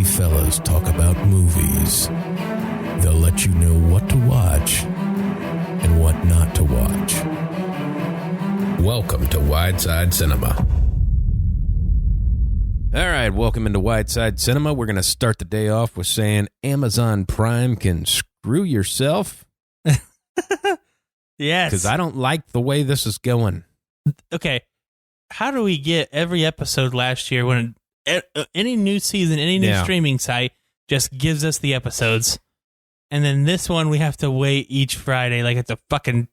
fellas talk about movies. They'll let you know what to watch and what not to watch. Welcome to Wideside Cinema. All right, welcome into Wideside Cinema. We're going to start the day off with saying Amazon Prime can screw yourself. Yes. Because I don't like the way this is going. Okay. How do we get every episode last year when any new season, any new streaming site just gives us the episodes? And then this one, we have to wait each Friday like it's a fucking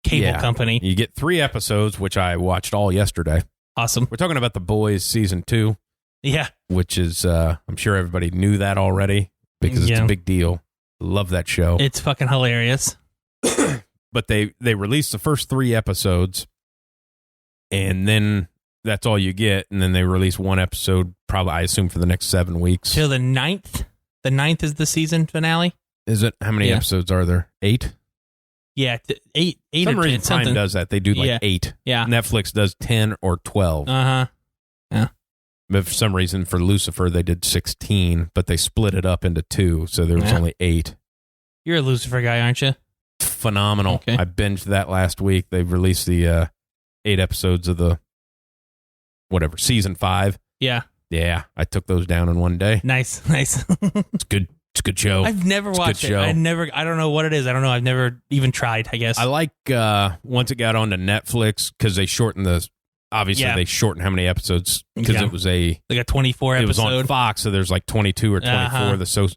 cable company. You get 3 episodes, which I watched all yesterday. Awesome. We're talking about The Boys Season 2. Yeah. Which is, I'm sure everybody knew that already because it's a big deal. Love that show. It's fucking hilarious. But they released the first 3 episodes, and then that's all you get. And then they release 1 episode, probably, I assume, for the next 7 weeks. Till the 9th. The 9th is the season finale. Is it? How many episodes are there? 8? Yeah, 8 Some or reason 10, something. Prime does that. They do like 8. Yeah. Netflix does 10 or 12. Uh-huh. Yeah. But for some reason, for Lucifer, they did 16, but they split it up into 2, so there was only 8. You're a Lucifer guy, aren't you? Phenomenal. Okay. I binged that last week. They released the 8 episodes of the season 5. Yeah. Yeah, I took those down in one day. Nice. It's good. It's a good show. I've never watched it. I don't know what it is. I don't know. I've never even tried, I guess. I like once it got onto Netflix because they shortened they shortened how many episodes because it was like a 24 episode. It was on Fox, so there's like 22 or 24.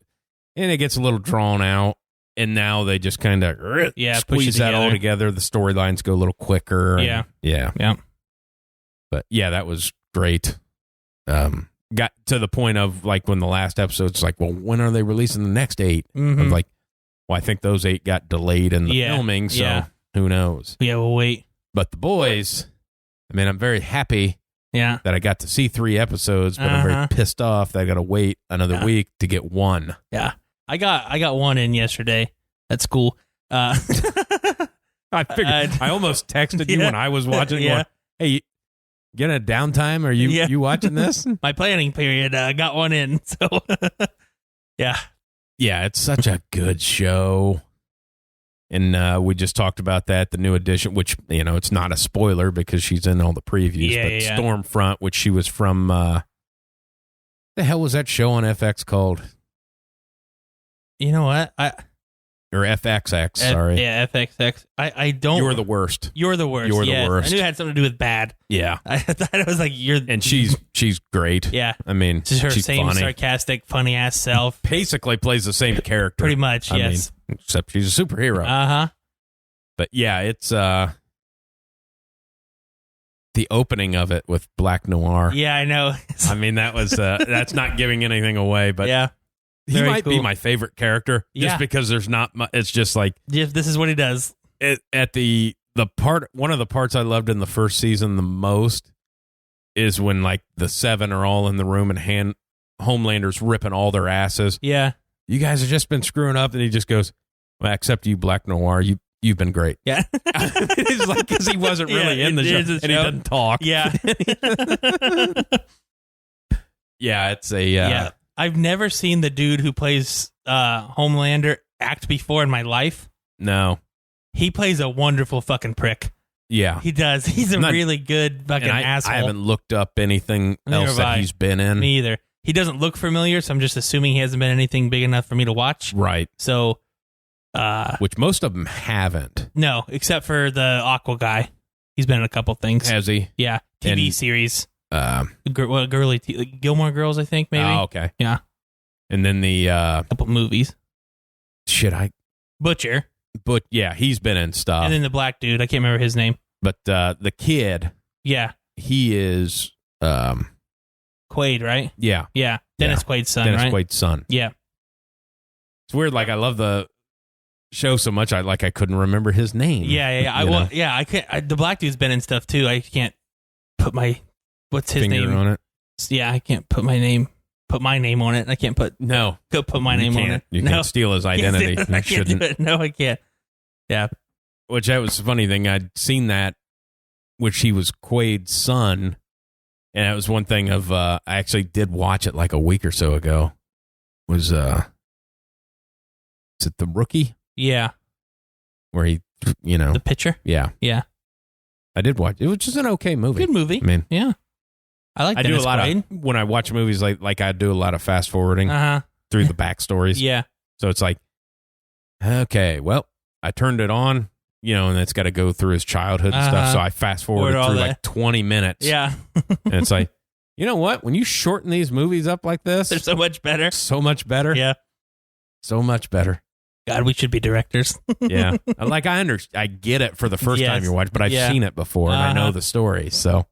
And it gets a little drawn out. And now they just kind of squeeze that all together. The storylines go a little quicker. Yeah. But yeah, that was great. Got to the point of like when the last episode's like, well, when are they releasing the next 8? Mm-hmm. I'm like, well, I think those 8 got delayed in the filming, so who knows? Yeah, we'll wait. But The Boys, I mean, I'm very happy that I got to see 3 episodes, but I'm very pissed off that I got to wait another week to get 1. Yeah. I got 1 in yesterday at school. I figured. I almost texted you when I was watching. Going, hey, get a downtime? Are you watching this? My planning period got 1 in. So yeah, it's such a good show. And we just talked about that, the new edition, which it's not a spoiler because she's in all the previews. But Stormfront, which she was from. The hell was that show on FX called? You know what? Or FXX, sorry. Yeah, FXX. I don't... You're the worst. You're the worst. You're the worst. I knew it had something to do with bad. Yeah. I thought it was like you're... And she's great. Yeah. I mean, she's her same funny. Sarcastic, funny-ass self. Basically plays the same character. Pretty much, yes. I mean, except she's a superhero. Uh-huh. But yeah, it's... the opening of it with Black Noir. Yeah, I know. I mean, that was... that's not giving anything away, but... Yeah. He might be my favorite character just because there's not much. It's just like this is what he does. At the part, one of the parts I loved in the first season the most is when like the 7 are all in the room and Homelander's ripping all their asses. Yeah, you guys have just been screwing up, and he just goes, "Well, except you, Black Noir, you've been great." Yeah, it's like because he wasn't really in the show and he doesn't talk. Yeah, yeah, it's a I've never seen the dude who plays Homelander act before in my life. No. He plays a wonderful fucking prick. Yeah. He does. He's a really good fucking asshole. I haven't looked up anything else that he's been in. Me either. He doesn't look familiar, so I'm just assuming he hasn't been anything big enough for me to watch. Right. So... which most of them haven't. No, except for the Aqua guy. He's been in a couple things. Has he? Yeah. TV series. Girly Gilmore Girls, I think, maybe. Oh, okay. Yeah. And then the couple movies. Butcher. But yeah, he's been in stuff. And then the black dude, I can't remember his name. But the kid, he is Quaid, right? Yeah. Yeah. Dennis Quaid's son, right? Dennis Quaid's son. Yeah. It's weird, like I love the show so much I couldn't remember his name. Yeah. I can't the black dude's been in stuff too. I can't put my what's his finger name on it. Yeah, I can't put my name on it. I can't put my name on it. You can't steal his identity. You shouldn't. No, I can't. Yeah. Which that was the funny thing. I'd seen that, which he was Quaid's son, and it was one thing of I actually did watch it like a week or so ago, was is it The Rookie? Yeah. Where he, the pitcher? Yeah. Yeah. I did watch it. It was just an okay movie. Good movie. I mean, yeah. I like Dennis Quaid. When I watch movies, like I do a lot of fast forwarding through the backstories. Yeah. So it's like, okay, well, I turned it on, and it's got to go through his childhood and stuff. So I fast forwarded through like 20 minutes. Yeah. And it's like, you know what? When you shorten these movies up like this, they're so much better. So much better. Yeah. So much better. God, we should be directors. Yeah. Like I get it for the first time you watch, but I've seen it before and I know the story. So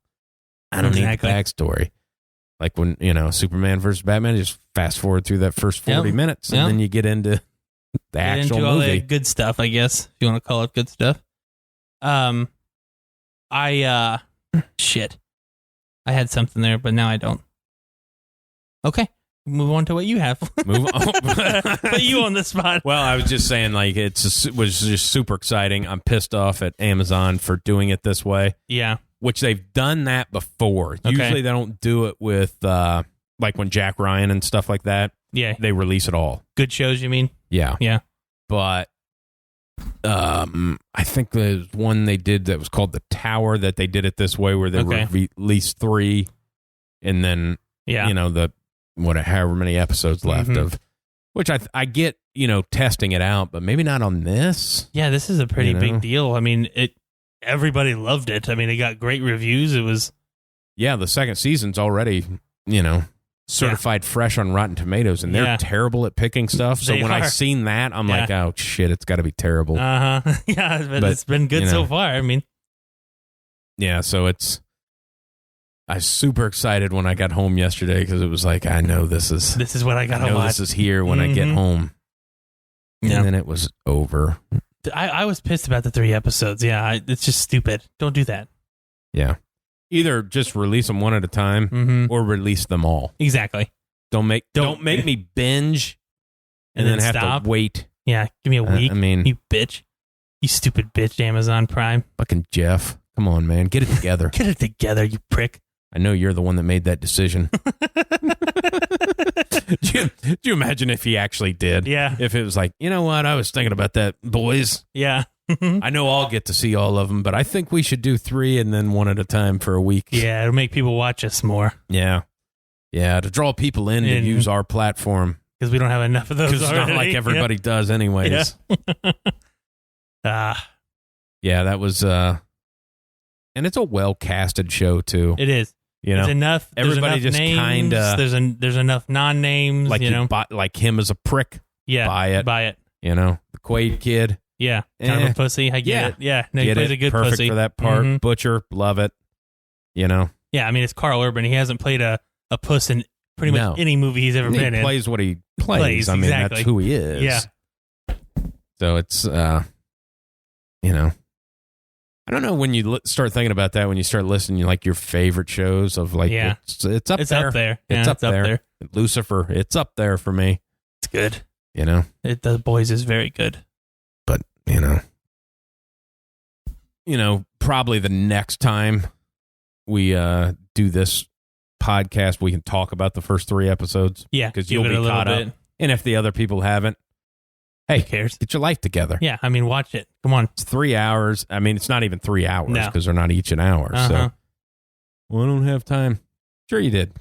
I don't need the backstory. Like when, Superman versus Batman, just fast forward through that first 40 minutes and then you get into the actual movie. All the good stuff, I guess, if you want to call it good stuff. Shit. I had something there, but now I don't. Okay. Move on to what you have. Move on. Put you on the spot. Well, I was just saying, like, it was just super exciting. I'm pissed off at Amazon for doing it this way. Yeah. Which they've done that before. Okay. Usually they don't do it with, like, when Jack Ryan and stuff like that. Yeah. They release it all. Good shows, you mean? Yeah. Yeah. But I think there's one they did that was called The Tower that they did it this way where they released 3 and then, however many episodes left of, which I get, testing it out, but maybe not on this. Yeah, this is a pretty big deal. I mean, everybody loved it. I mean, it got great reviews. It was. Yeah, the second season's already, certified fresh on Rotten Tomatoes, and they're terrible at picking stuff. So when I seen that, I'm like, oh shit, it's got to be terrible. Yeah, but it's been good so far. I mean, yeah, so I was super excited when I got home yesterday because it was like, I know this is what I got to watch. This is here when I get home. Yeah. And then it was over. I was pissed about the 3 episodes. Yeah, it's just stupid. Don't do that. Yeah. Either just release them one at a time or release them all. Exactly. Don't make me binge and then have to wait. Yeah, give me a week. I mean, you bitch. You stupid bitch, Amazon Prime. Fucking Jeff. Come on, man. Get it together. Get it together, you prick. I know you're the one that made that decision. Do you imagine if he actually did? Yeah. If it was like, you know what? I was thinking about that, boys. Yeah. I know I'll get to see all of them, but I think we should do 3 and then one at a time for a week. Yeah, it'll make people watch us more. Yeah. Yeah, to draw people in to use our platform. Because we don't have enough of those already. Because it's not like everybody does anyways. Yeah. Yeah, that was... and it's a well-casted show, too. It is. There's enough. Everybody enough just kind of... There's enough non-names, like like him as a prick. Yeah. Buy it. The Quaid kid. Yeah. Kind of a pussy. I get it. Yeah. No, he plays a good Perfect pussy. for that part. Butcher. Love it. Yeah, I mean, it's Carl Urban. He hasn't played a puss in pretty much any movie he's ever been in. He plays what he plays. I mean, that's who he is. Yeah. So it's, I don't know when you start thinking about that, when you start listening, like your favorite shows of like, it's up there. It's up there. Lucifer, it's up there for me. It's good. The Boys is very good. But, probably the next time we do this podcast, we can talk about the first 3 episodes. Yeah. Because you'll be caught up. And if the other people haven't, hey, who cares? Get your life together. Yeah, I mean, watch it. Come on. It's 3 hours. I mean, it's not even 3 hours because they're not each an hour. So, well, I don't have time. Sure, you did.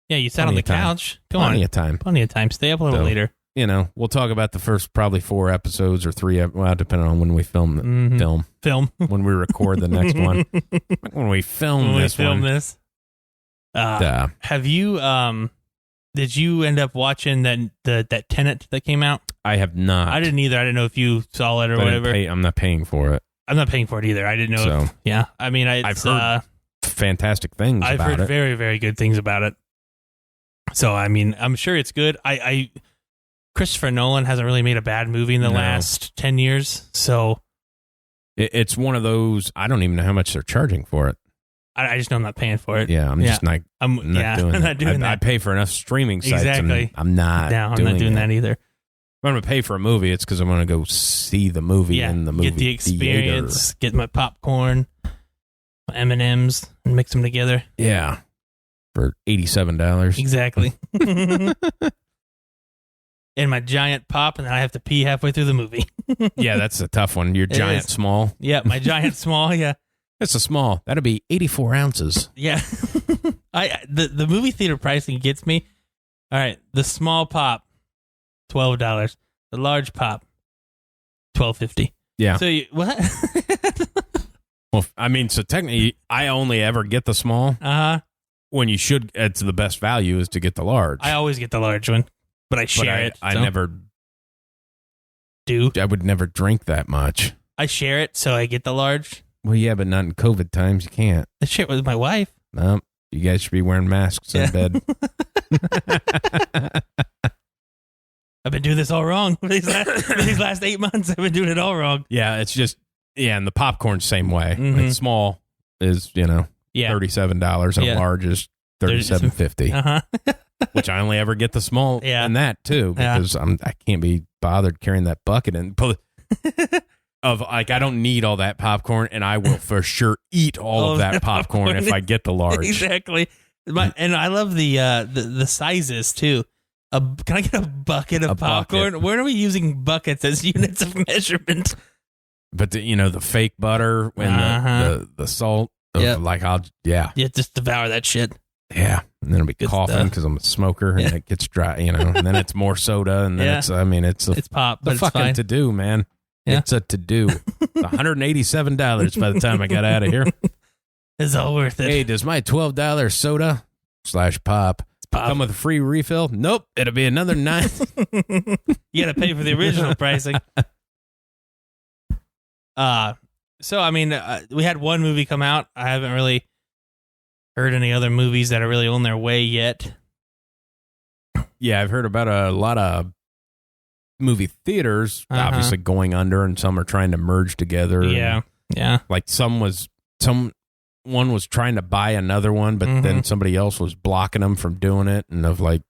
Yeah, you sat on the couch. Come on. Plenty of time. Plenty of time. Stay up a little later. We'll talk about the first probably 4 episodes or 3, well, depending on when we film. When we record the next one. When we film this one. Have you, did you end up watching that Tenet that came out? I have not. I didn't either. I didn't know if you saw it or whatever. I'm not paying for it. I'm not paying for it either. I didn't know. I mean, I've heard fantastic things about it. I've heard very, very good things about it. So, I mean, I'm sure it's good. Christopher Nolan hasn't really made a bad movie in the last 10 years. So it's one of those, I don't even know how much they're charging for it. I just know I'm not paying for it. Yeah, I'm just not doing that. I pay for enough streaming sites. Exactly. I'm not doing that either. If I'm going to pay for a movie, it's because I'm going to go see the movie in the movie get the experience, theater. Get my popcorn, my M&Ms, and mix them together. Yeah, for $87. Exactly. and my giant pop, and then I have to pee halfway through the movie. Yeah, that's a tough one. Your giant small. Yeah, my giant small. Yeah, it's a small. That'd be 84 ounces. Yeah, the movie theater pricing gets me. All right, the small pop, $12. The large pop, $12.50. Yeah. So what? Well, I mean, so technically, I only ever get the small. When you should, it's the best value is to get the large. I always get the large one, but I share it. I never do. I would never drink that much. I share it, so I get the large. Well, yeah, but not in COVID times. You can't. I share it with my wife. No, you guys should be wearing masks in bed. I've been doing this all wrong. These last 8 months, I've been doing it all wrong. Yeah, it's just, and the popcorn same way. Mm-hmm. Like small is, $37 and large is $37.50. Which I only ever get the small and that too, because I can't be bothered carrying that bucket and of like, I don't need all that popcorn, and I will for sure eat all of that popcorn if I get the large. Exactly. And I love the sizes too. Can I get a bucket of popcorn? Bucket. Where are we using buckets as units of measurement? But the fake butter and the salt. Like just devour that shit. Yeah, and then I'll be coughing because I'm a smoker, and it gets dry, and then it's more soda, and then it's pop, but it's fucking to do, man. Yeah. It's a to do. $187 by the time I got out of here. It's all worth it. Hey, does my $12 soda / pop come with a free refill? Nope, it'll be another $9. You got to pay for the original pricing. So I mean, we had one movie come out. I haven't really heard any other movies that are really on their way yet. Yeah, I've heard about a lot of movie theaters obviously going under, and some are trying to merge together. Yeah. Like one was trying to buy another one, but then somebody else was blocking them from doing it, and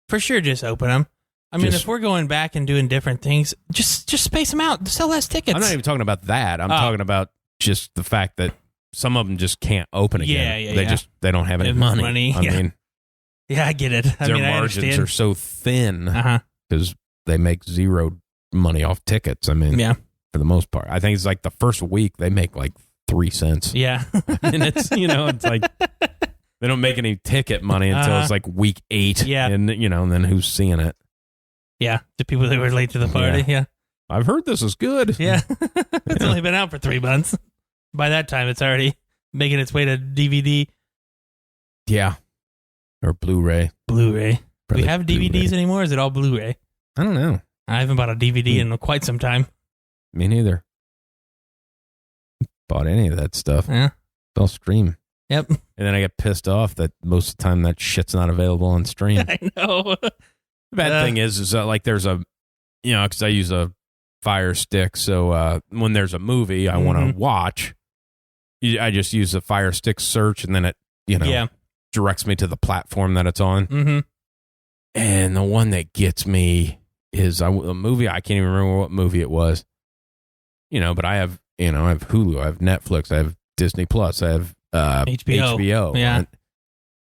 for sure, just open them. I mean, if we're going back and doing different things, just space them out. Sell less tickets. I'm not even talking about that. I'm talking about just the fact that some of them just can't open again. They don't have any money. I mean, I get it. Their margins are so thin because they make zero money off tickets. I mean, for the most part, I think it's like the first week they make like 3 cents. Yeah, and it's it's like they don't make any ticket money until it's like week 8. Yeah, and and then who's seeing it? Yeah, the people that were late to the party. Yeah. I've heard this is good. Yeah, it's only been out for 3 months. By that time, it's already making its way to DVD. Yeah, or Blu-ray. Do we have DVDs Blu-ray anymore? Or is it all Blu-ray? I don't know. I haven't bought a DVD in quite some time. Me neither. Bought any of that stuff. Yeah, it's all stream. Yep. And then I get pissed off that most of the time that shit's not available on stream. I know. The bad thing is like there's a, because I use a Fire Stick, so when there's a movie I want to watch, I just use the Fire Stick search, and then it, directs me to the platform that it's on. Mm-hmm. And the one that gets me is a movie, I can't even remember what movie it was, but I have, I have Hulu, I have Netflix, I have Disney Plus, I have HBO. Yeah.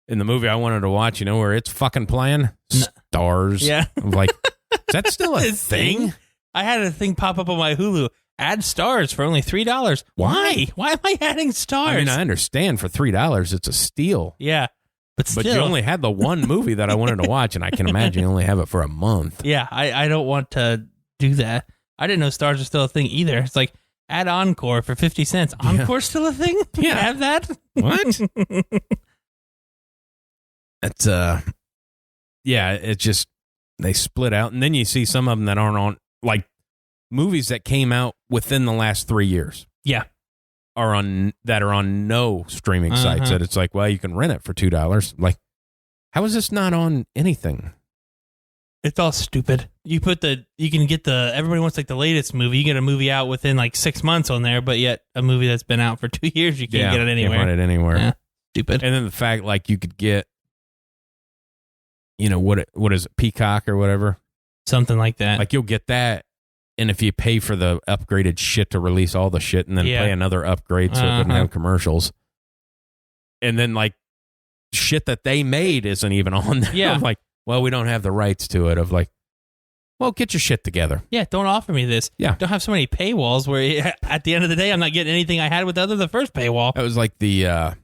In the movie I wanted to watch, where it's fucking playing? Stars. Yeah. I'm like, is that still a thing? I had a thing pop up on my Hulu. Add stars for only $3. Why? Why am I adding stars? I mean, I understand for $3 it's a steal. Yeah. But still. But you only had the one movie that I wanted to watch, and I can imagine you only have it for a month. Yeah, I don't want to do that. I didn't know stars are still a thing either. It's like, add Encore for 50 cents. Encore's still a thing? You have that? What? It's it's just they split out, and then you see some of them that aren't on, like movies that came out within the last 3 years. Yeah, are on no streaming sites. That it's like, well, you can rent it for $2. Like, how is this not on anything? It's all stupid. You can get everybody wants like the latest movie. You get a movie out within like 6 months on there, but yet a movie that's been out for 2 years, you can't get it anywhere. Can't rent it anywhere. Yeah. Stupid. And then the fact, like, you could get, what is it, Peacock or whatever? Something like that. Like, you'll get that, and if you pay for the upgraded shit to release all the shit, and then pay another upgrade so it doesn't have commercials, and then, like, shit that they made isn't even on there. Yeah. I'm like, well, we don't have the rights to it. Of like, well, get your shit together. Yeah, don't offer me this. Yeah. Don't have so many paywalls where at the end of the day, I'm not getting anything I had with the first paywall. That was like the,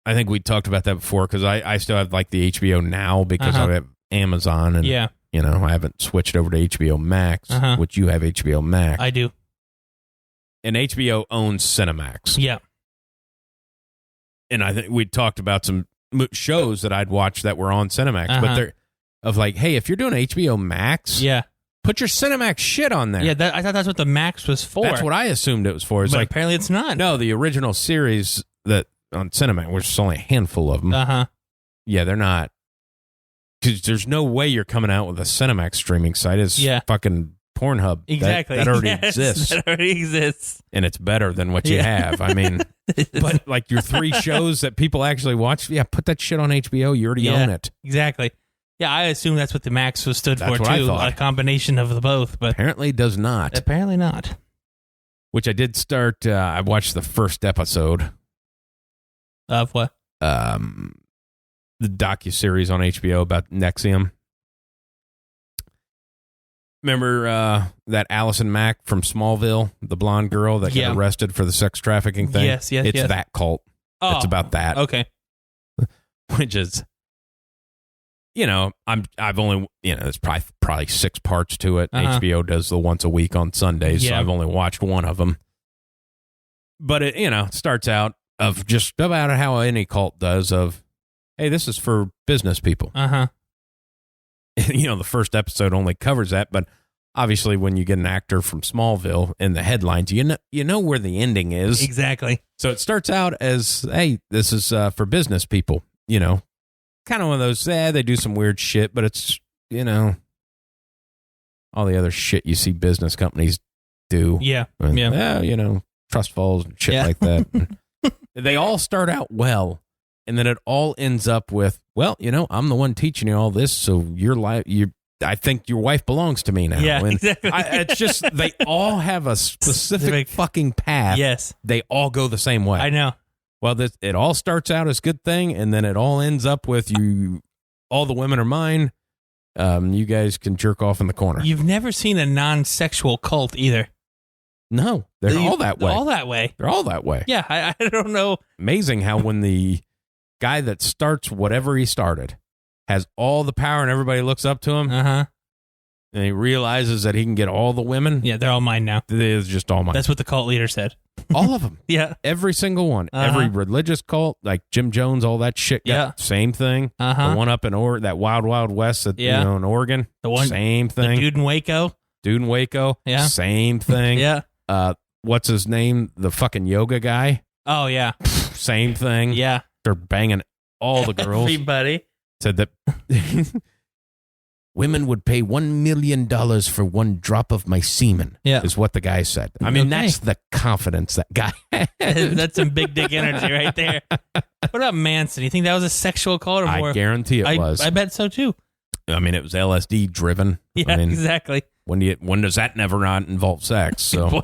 I think we talked about that before because I still have like the HBO Now because I have Amazon and, I haven't switched over to HBO Max, which you have HBO Max. I do. And HBO owns Cinemax. Yeah. And I think we talked about some shows that I'd watched that were on Cinemax, but they're of like, hey, if you're doing HBO Max, put your Cinemax shit on there. Yeah, I thought that's what the Max was for. That's what I assumed it was for. It's but like apparently it's not. No, the original series that on Cinemax, which is only a handful of them. Yeah, they're not. Because there's no way you're coming out with a Cinemax streaming site. It's fucking Pornhub. Exactly. That already exists. That already exists. And it's better than what you have. I mean, but like your 3 shows that people actually watch, put that shit on HBO. You already own it. Exactly. Yeah, I assume that's what the Max was stood for, what too. A combination of the both. But apparently does not. Apparently not. Which I did start, I watched the first episode. Of what? The docuseries on HBO about Nexium. Remember that Allison Mack from Smallville, the blonde girl that got arrested for the sex trafficking thing? Yes. It's that cult. Oh, it's about that. Okay. Which is, I've only, there's probably 6 parts to it. HBO does the once a week on Sundays, so I've only watched one of them. But it, starts out of just about how any cult does of, hey, this is for business people. The first episode only covers that, but obviously when you get an actor from Smallville in the headlines, you know where the ending is. Exactly. So it starts out as, hey, this is for business people, kind of one of those, they do some weird shit, but it's, all the other shit you see business companies do. Yeah. And, trust falls and shit like that. They all start out well. And then it all ends up with, well, I'm the one teaching you all this, so I think your wife belongs to me now. Yeah, and exactly. It's just, they all have a specific fucking path. Yes. They all go the same way. I know. Well, it all starts out as a good thing, and then it all ends up with all the women are mine. You guys can jerk off in the corner. You've never seen a non-sexual cult either. No, they're all that way. All that way. They're all that way. Yeah, I don't know. Amazing how when the guy that starts whatever he started has all the power and everybody looks up to him, and he realizes that he can get all the women. Yeah, they're all mine now. It's just all mine. That's what the cult leader said. All of them. Yeah. Every single one. Every religious cult, like Jim Jones, all that shit. Same thing. The one up in that Wild Wild West in Oregon. The one, same thing. The dude in Waco. Yeah. Same thing. Yeah. What's his name? The fucking yoga guy. Oh, yeah. Same thing. Yeah. They're banging all the girls. Everybody. Said that women would pay $1 million for one drop of my semen, is what the guy said. I mean, that's the confidence that guy had. That's some big dick energy right there. What about Manson? You think that was a sexual cult? Or more? I guarantee it was. I bet so, too. I mean, it was LSD driven. Yeah, I mean, exactly. When does that never not involve sex? So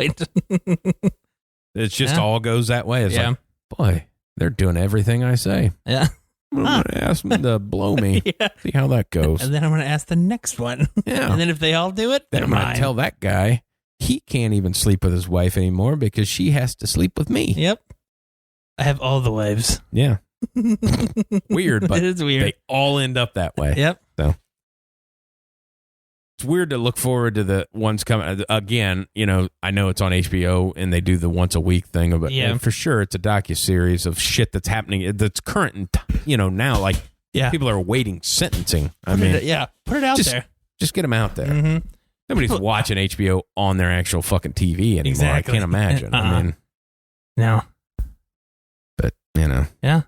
it's just all goes that way. It's like, boy, they're doing everything I say. Yeah. I'm going to ask them to blow me. See how that goes. And then I'm going to ask the next one. Yeah. And then if they all do it, then I'm going to tell that guy he can't even sleep with his wife anymore because she has to sleep with me. Yep. I have all the wives. Yeah. Weird, but it is weird. They all end up that way. Yep. So it's weird to look forward to the ones coming. Again, I know it's on HBO and they do the once a week thing, but for sure it's a docuseries of shit that's happening that's current, now. Like people are awaiting sentencing. Put it out there. Just get them out there. Mm-hmm. Nobody's watching HBO on their actual fucking TV anymore. Exactly. I can't imagine. I mean, no. But yeah.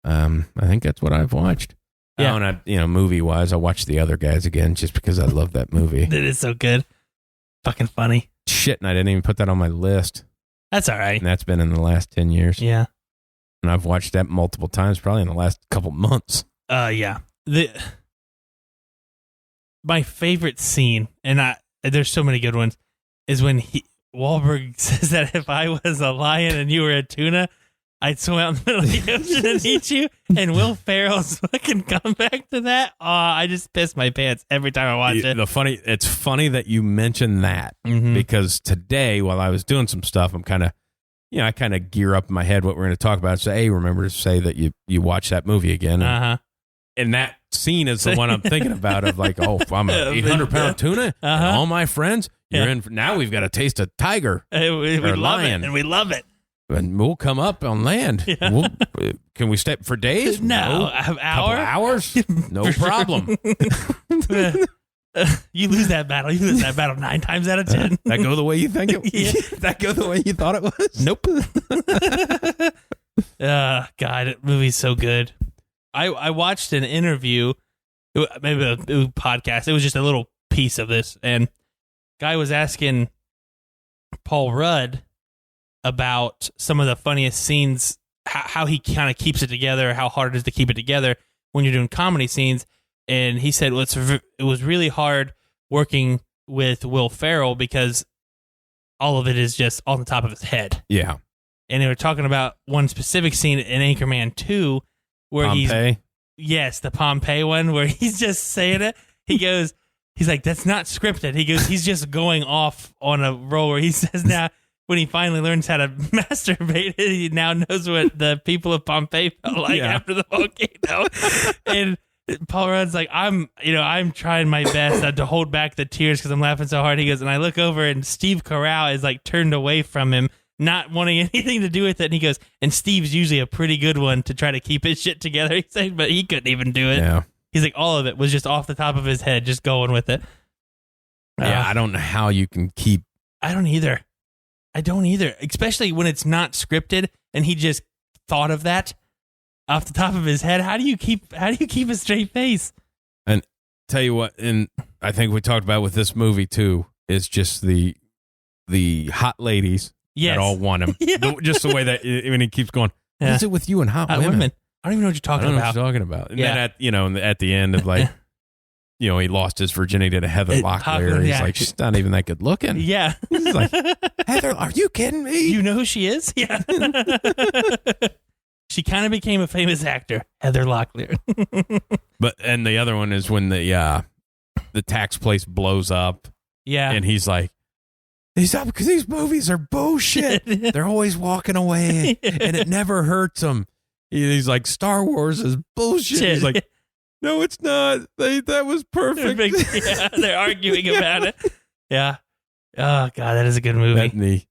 I think that's what I've watched. Yeah. And movie wise, I watched The Other Guys again just because I love that movie. It is so good. Fucking funny. Shit, and I didn't even put that on my list. That's all right. And that's been in the last 10 years. Yeah. And I've watched that multiple times, probably in the last couple months. Yeah. My favorite scene, and there's so many good ones, is when Wahlberg says that if I was a lion and you were a tuna, I'd swim out in the middle of the ocean and eat you. And Will Ferrell's fucking comeback to that. Oh, I just piss my pants every time I watch it. It's funny that you mentioned that because today, while I was doing some stuff, I'm kind of, I kind of gear up in my head what we're going to talk about. So, hey, remember to say that you watch that movie again. And that scene is the one I'm thinking about of like, oh, I'm an 800-pound tuna and all my friends. You're in. Now we've got to taste a tiger we or love lion. it, and we love it. And we'll come up on land. Yeah. Can we stay for days? No. Couple hours? No problem. You lose that battle. You lose that battle 9 times out of 10. That go the way you think it? Yeah. That go the way you thought it was? Nope. God, that movie's so good. I watched an interview, maybe a podcast. It was just a little piece of this, and guy was asking Paul Rudd about some of the funniest scenes, how he kind of keeps it together, how hard it is to keep it together when you're doing comedy scenes. And he said, well, it was really hard working with Will Ferrell because all of it is just on the top of his head. Yeah. And they were talking about one specific scene in Anchorman 2 where Pompeii? Yes, the Pompeii one where he's just saying it. He's like, that's not scripted. He goes, he's just going off on a roll where he says now, when he finally learns how to masturbate, he now knows what the people of Pompeii felt like after the volcano. And Paul Rudd's like, I'm trying my best to hold back the tears because I'm laughing so hard. He goes, and I look over and Steve Carell is like turned away from him, not wanting anything to do with it. And he goes, and Steve's usually a pretty good one to try to keep his shit together. He said, but he couldn't even do it. Yeah. He's like, all of it was just off the top of his head, just going with it. Yeah, I don't know how you can keep. I don't either, especially when it's not scripted and he just thought of that off the top of his head. How do you keep a straight face? And tell you what, and I think we talked about with this movie too, is just the hot ladies that all want him. Just the way that when he keeps going, what is it with you and hot women? I don't even know what you're talking about. What you're talking about. And then at the end of like, he lost his virginity to Heather Locklear. He's like, she's not even that good looking. Yeah. He's like, Heather, are you kidding me? You know who she is? Yeah. She kind of became a famous actor, Heather Locklear. And the other one is when the tax place blows up. Yeah. And he's like, because these movies are bullshit. They're always walking away and it never hurts them. He's like, Star Wars is bullshit. He's like, no, it's not. That was perfect. Yeah, they're arguing about it. Yeah. Oh, God, that is a good movie.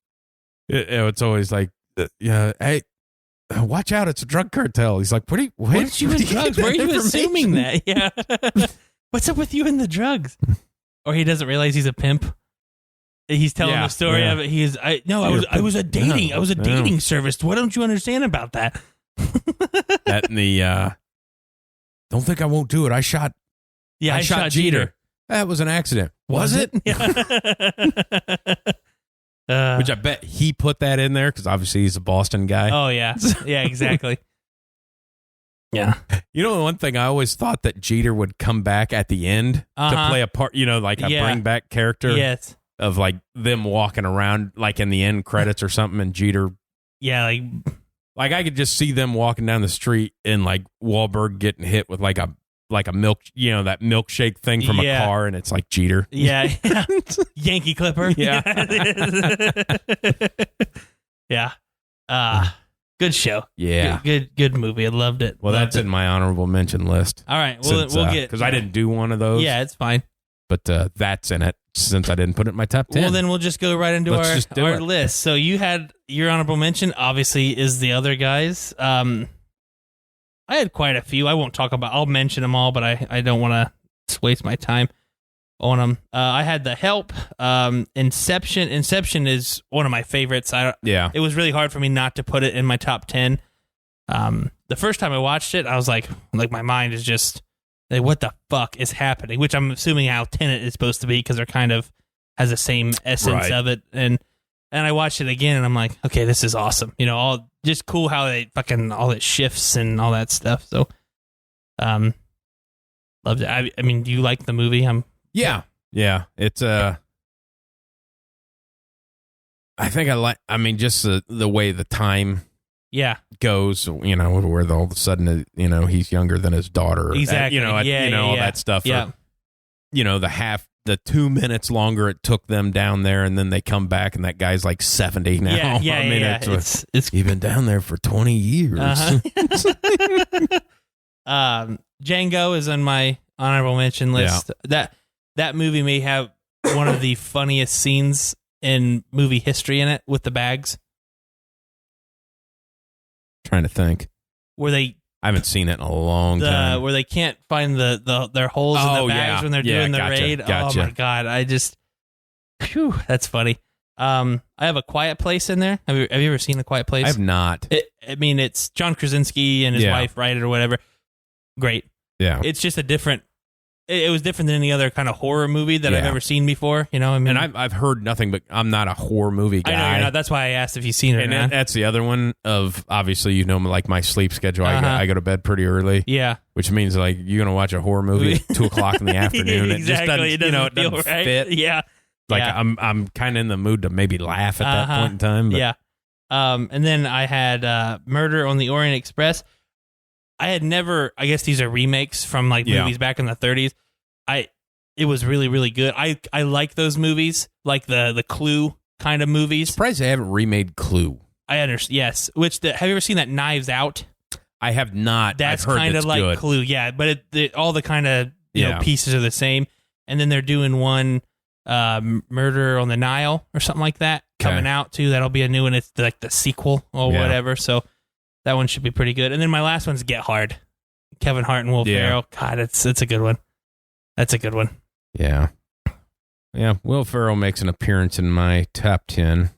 It's always like, hey, watch out. It's a drug cartel. He's like, what did you in drugs? Where are you assuming that? Yeah. What's up with you and the drugs? Or he doesn't realize he's a pimp. He's telling the story of it. I was a dating service. What don't you understand about that? That and the don't think I won't do it. I shot Jeter. That was an accident. Was it? Which I bet he put that in there because obviously he's a Boston guy. Oh yeah. Yeah, exactly. Yeah. One thing I always thought that Jeter would come back at the end to play a part, like a bring back character. Yes. Of like them walking around like in the end credits or something and Jeter. Yeah, like I could just see them walking down the street and like Wahlberg getting hit with like a milk, that milkshake thing from a car, and it's like Jeter. Yeah. Yankee Clipper. Yeah. Yeah. Good show. Yeah. Good movie. I loved it. Well, that's in my honorable mention list. All right. We'll get, because I didn't do one of those. Yeah, it's fine. But that's in it since I didn't put it in my top 10. Well, then we'll just go right into our list. So you had your honorable mention, obviously, is the other guys. I had quite a few. I won't talk about. I'll mention them all, but I don't want to waste my time on them. I had The Help, Inception. Inception is one of my favorites. It was really hard for me not to put it in my top 10. The first time I watched it, I was like my mind is just like, what the fuck is happening? Which I'm assuming how Tenet is supposed to be because they're kind of has the same essence of it. And I watched it again and I'm like, okay, this is awesome. All just cool how they fucking all it shifts and all that stuff. So, loved it. I mean, do you like the movie? Yeah. It's I think just the way the time goes, where all of a sudden, he's younger than his daughter. Exactly. All that stuff. Yeah. Or, the 2 minutes longer it took them down there, and then they come back, and that guy's like 70 now. It's you've been down there for 20 years. Django is on my honorable mention list. That movie may have one of the funniest scenes in movie history in it with the bags. Trying to think. Where I haven't seen it in a long time. Where they can't find their holes in the bags when they're doing the raid. Gotcha. Oh my God. That's funny. I have A Quiet Place in there. Have you ever seen A Quiet Place? I have not. It's John Krasinski and his wife write it or whatever. Great. Yeah. It's just it was different than any other kind of horror movie that I've ever seen before. And I've heard nothing, but I'm not a horror movie guy. I know you're not. That's why I asked if you've seen it. And that's the other one of, obviously, like my sleep schedule. I go to bed pretty early. Yeah. Which means like you're going to watch a horror movie at 2:00 in the afternoon. Exactly. It just doesn't right. fit. Yeah. Like I'm kind of in the mood to maybe laugh at that point in time. But. Yeah. And then I had Murder on the Orient Express. I had never, I guess these are remakes from like movies back in the 30s. It was really, really good. I like those movies, like the Clue kind of movies. Surprised they haven't remade Clue. I understand. Yes. Have you ever seen that Knives Out? I have not. That's kind of like good. Clue. Yeah, but all the kind of pieces are the same. And then they're doing one Murder on the Nile or something like that coming out too. That'll be a new one. It's like the sequel or whatever. So that one should be pretty good. And then my last one's Get Hard. Kevin Hart and Will Ferrell. God, it's a good one. That's a good one. Yeah. Yeah, Will Ferrell makes an appearance in my top 10.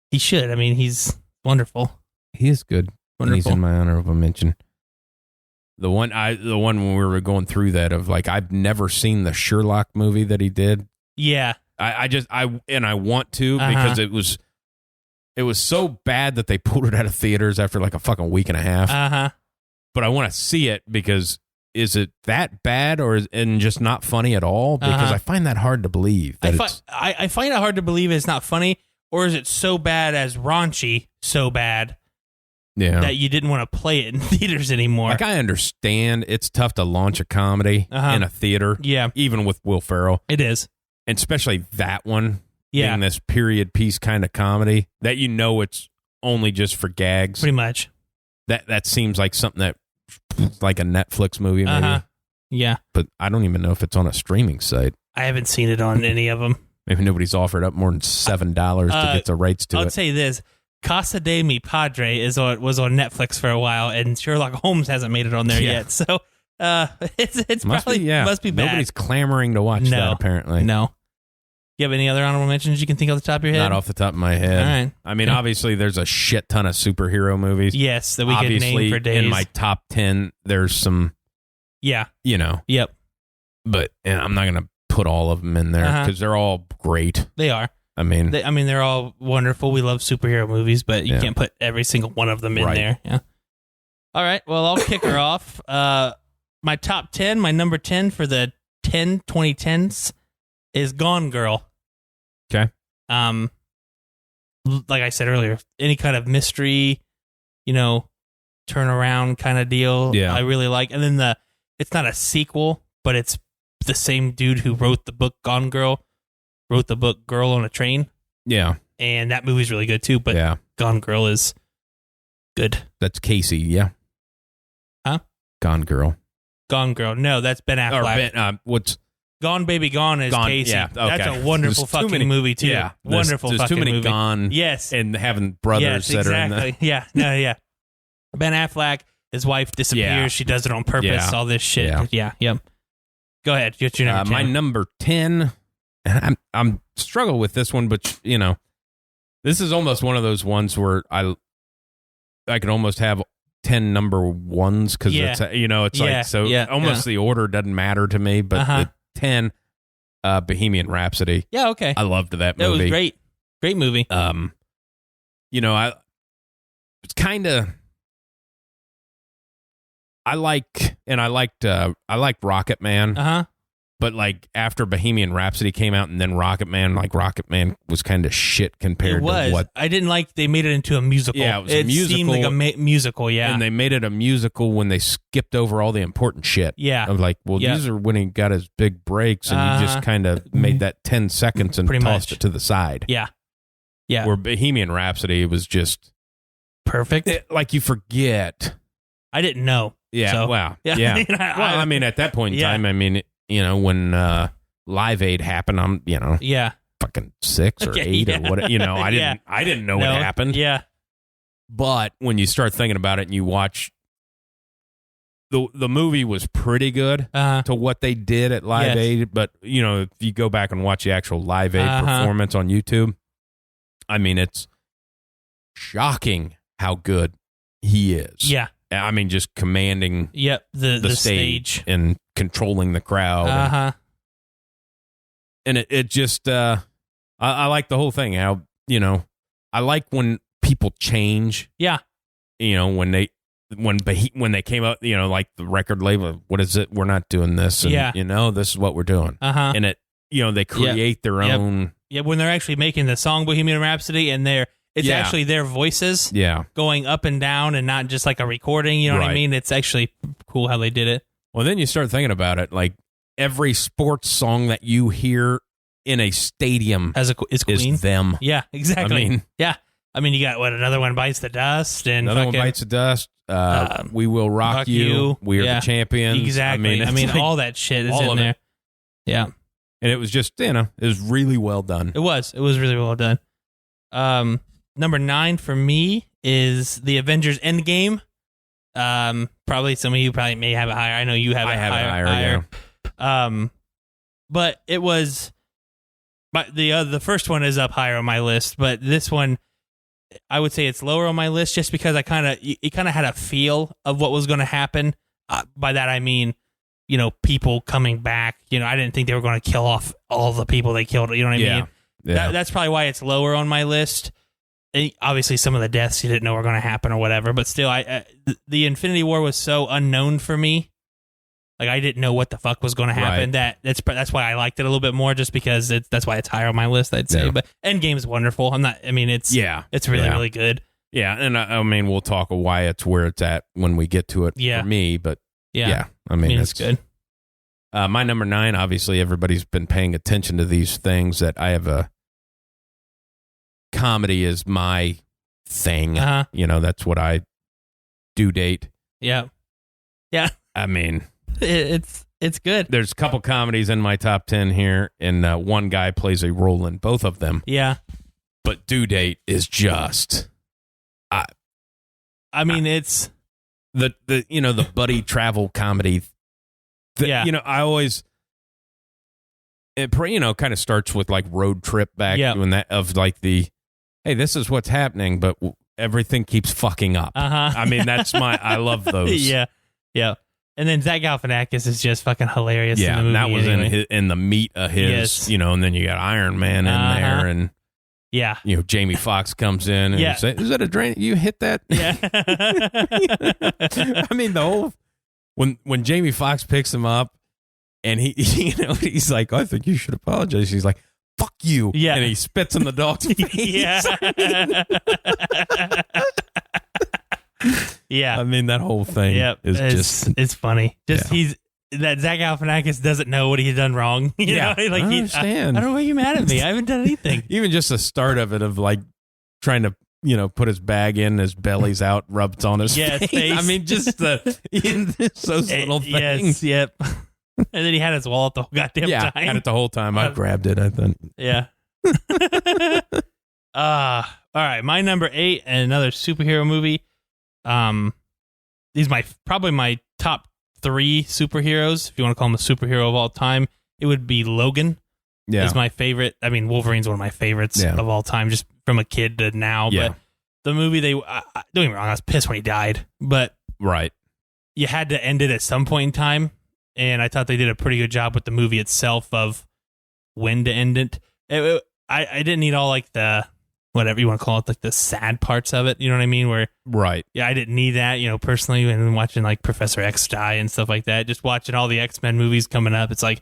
He should. I mean, he's wonderful. He is good. Wonderful. He's in my honorable mention. The one when we were going through that of like, I've never seen the Sherlock movie that he did. Yeah. I want to because it was so bad that they pulled it out of theaters after like a fucking week and a half. But I want to see it because is it that bad and just not funny at all? Because I find that hard to believe. I find it hard to believe it's not funny, or is it so bad as raunchy, so bad that you didn't want to play it in theaters anymore? Like I understand it's tough to launch a comedy in a theater. Yeah. Even with Will Ferrell. It is. And especially that one being this period piece kind of comedy that it's only just for gags. Pretty much. That seems like something that like a Netflix movie maybe. Yeah. But I don't even know if it's on a streaming site. I haven't seen it on any of them. Maybe nobody's offered up more than $7 to get the rights to it. I'll say this. Casa de Mi Padre was on Netflix for a while, and Sherlock Holmes hasn't made it on there yet. So it's must be bad. Nobody's clamoring to watch that apparently. No. You have any other honorable mentions you can think off the top of your head? Not off the top of my head. All right. I mean, obviously, there's a shit ton of superhero movies. Yes, that we could name for days. In my top 10, there's some. Yeah. Yep. But I'm not going to put all of them in there because they're all great. They are. I mean, they're all wonderful. We love superhero movies, but you can't put every single one of them in there. Yeah. All right. Well, I'll kick her off. My top 10, my number 10 for the 2010s is Gone Girl. Okay. Like I said earlier, any kind of mystery, turnaround kind of deal. Yeah. I really like. And then it's not a sequel, but it's the same dude who wrote the book Gone Girl, wrote the book Girl on a Train. Yeah. And that movie's really good too, but Gone Girl is good. That's Casey, yeah. Huh? Gone Girl. Gone Girl. No, that's Ben Affleck. What's Gone Baby Gone is Casey. Yeah, okay. That's a wonderful fucking movie too. Yeah, wonderful there's fucking too many movie. Gone. Yes, and having brothers that are in the. Yeah, no, yeah. Ben Affleck, his wife disappears. Yeah. She does it on purpose. Yeah. All this shit. Yep. Go ahead. Get your number 10. My number 10. I'm struggle with this one, but this is almost one of those ones where I could almost have 10 number ones because it's like so almost the order doesn't matter to me, but the 10 Bohemian Rhapsody. Yeah, okay. I loved that movie. That was great. Great movie. It's kind of I liked Rocket Man. But like after Bohemian Rhapsody came out and then Rocket Man was kind of shit compared to what I didn't like. They made it into a musical. Yeah, it was a musical. Seemed like a musical. Yeah, and they made it a musical when they skipped over all the important shit. Yeah, of like, well, these are when he got his big breaks, and you just kind of made that 10 seconds and tossed it to the side. Yeah. Where Bohemian Rhapsody was just perfect. Like you forget. I didn't know. Yeah. So. Wow. Yeah. Well, I mean, at that point in time, I mean. When Live Aid happened, I'm, fucking 6 or 8 or what, I didn't know what happened. Yeah. But when you start thinking about it and you watch, the movie was pretty good to what they did at Live Aid. But, if you go back and watch the actual Live Aid performance on YouTube, I mean, it's shocking how good he is. Yeah. I mean, just commanding the stage and controlling the crowd. And it just, I like the whole thing. How, I like when people change. Yeah. When they came out, like the record label, what is it? We're not doing this. And, this is what we're doing. And it, they create their own. Yeah. When they're actually making the song Bohemian Rhapsody and it's actually their voices going up and down and not just like a recording. You know what I mean? It's actually cool how they did it. Well, then you start thinking about it. Like every sports song that you hear in a stadium is them. Yeah, exactly. I mean, you got Another One Bites the Dust and Another One Bites the Dust. We Will Rock You. We Are the Champions. Exactly. I mean like, all that shit is in there. Yeah. And it was just, it was really well done. It was really well done. Number 9 for me is the Avengers Endgame. Probably some of you may have it higher. I know you have it higher. Yeah. But it was, the first one is up higher on my list, but this one, I would say it's lower on my list just because it kind of had a feel of what was going to happen. By that I mean, people coming back. I didn't think they were going to kill off all the people they killed. You know what I mean? Yeah. That's probably why it's lower on my list. And obviously, some of the deaths you didn't know were going to happen or whatever. But still, the Infinity War was so unknown for me. Like I didn't know what the fuck was going to happen. Right. That's why I liked it a little bit more, just because that's why it's higher on my list. I'd say. Yeah. But Endgame's wonderful. It's really really good. Yeah, and I mean we'll talk why it's where it's at when we get to it. For me, but I mean it's good. My number 9, obviously everybody's been paying attention to these things, that I have a comedy is my thing. That's what I do date. Yeah. I mean, it's good. There's a couple comedies in my top 10 here, and one guy plays a role in both of them. Yeah. But Due Date is just, it's the buddy travel comedy. I always, it kind of starts with like Road Trip back when that of like the, hey, this is what's happening, but everything keeps fucking up. I mean, I love those. Yeah. And then Zach Galifianakis is just fucking hilarious. Yeah, in the movie that was anyway. in the meat of his, and then you got Iron Man in there, and Jamie Foxx comes in and says, "Is that a drain? You hit that?" Yeah. I mean, the whole when Jamie Foxx picks him up, and he's like, "I think you should apologize." He's like, "Fuck you!" Yeah, and he spits in the dog's face. Yeah, I mean that whole thing is it's funny. He's that Zach Galifianakis doesn't know what he's done wrong. You know? Like I understand. I don't know why you're mad at me. I haven't done anything. Even just the start of it, of like trying to put his bag in, his belly's out, rubs on his face. I mean, just those little things. Yep. And then he had his wallet the whole goddamn time. Had it the whole time. I grabbed it, I think. Yeah. All right, my number 8, and another superhero movie. These probably my top 3 superheroes. If you want to call him a superhero of all time, it would be Logan. Yeah, is my favorite. I mean, Wolverine's one of my favorites of all time, just from a kid to now. Yeah. But the movie, don't get me wrong, I was pissed when he died, but you had to end it at some point in time, and I thought they did a pretty good job with the movie itself of when to end it. I didn't need all like the whatever you want to call it, like the sad parts of it. You know what I mean? Where right, yeah, I didn't need that. Personally, and watching like Professor X die and stuff like that. Just watching all the X-Men movies coming up, it's like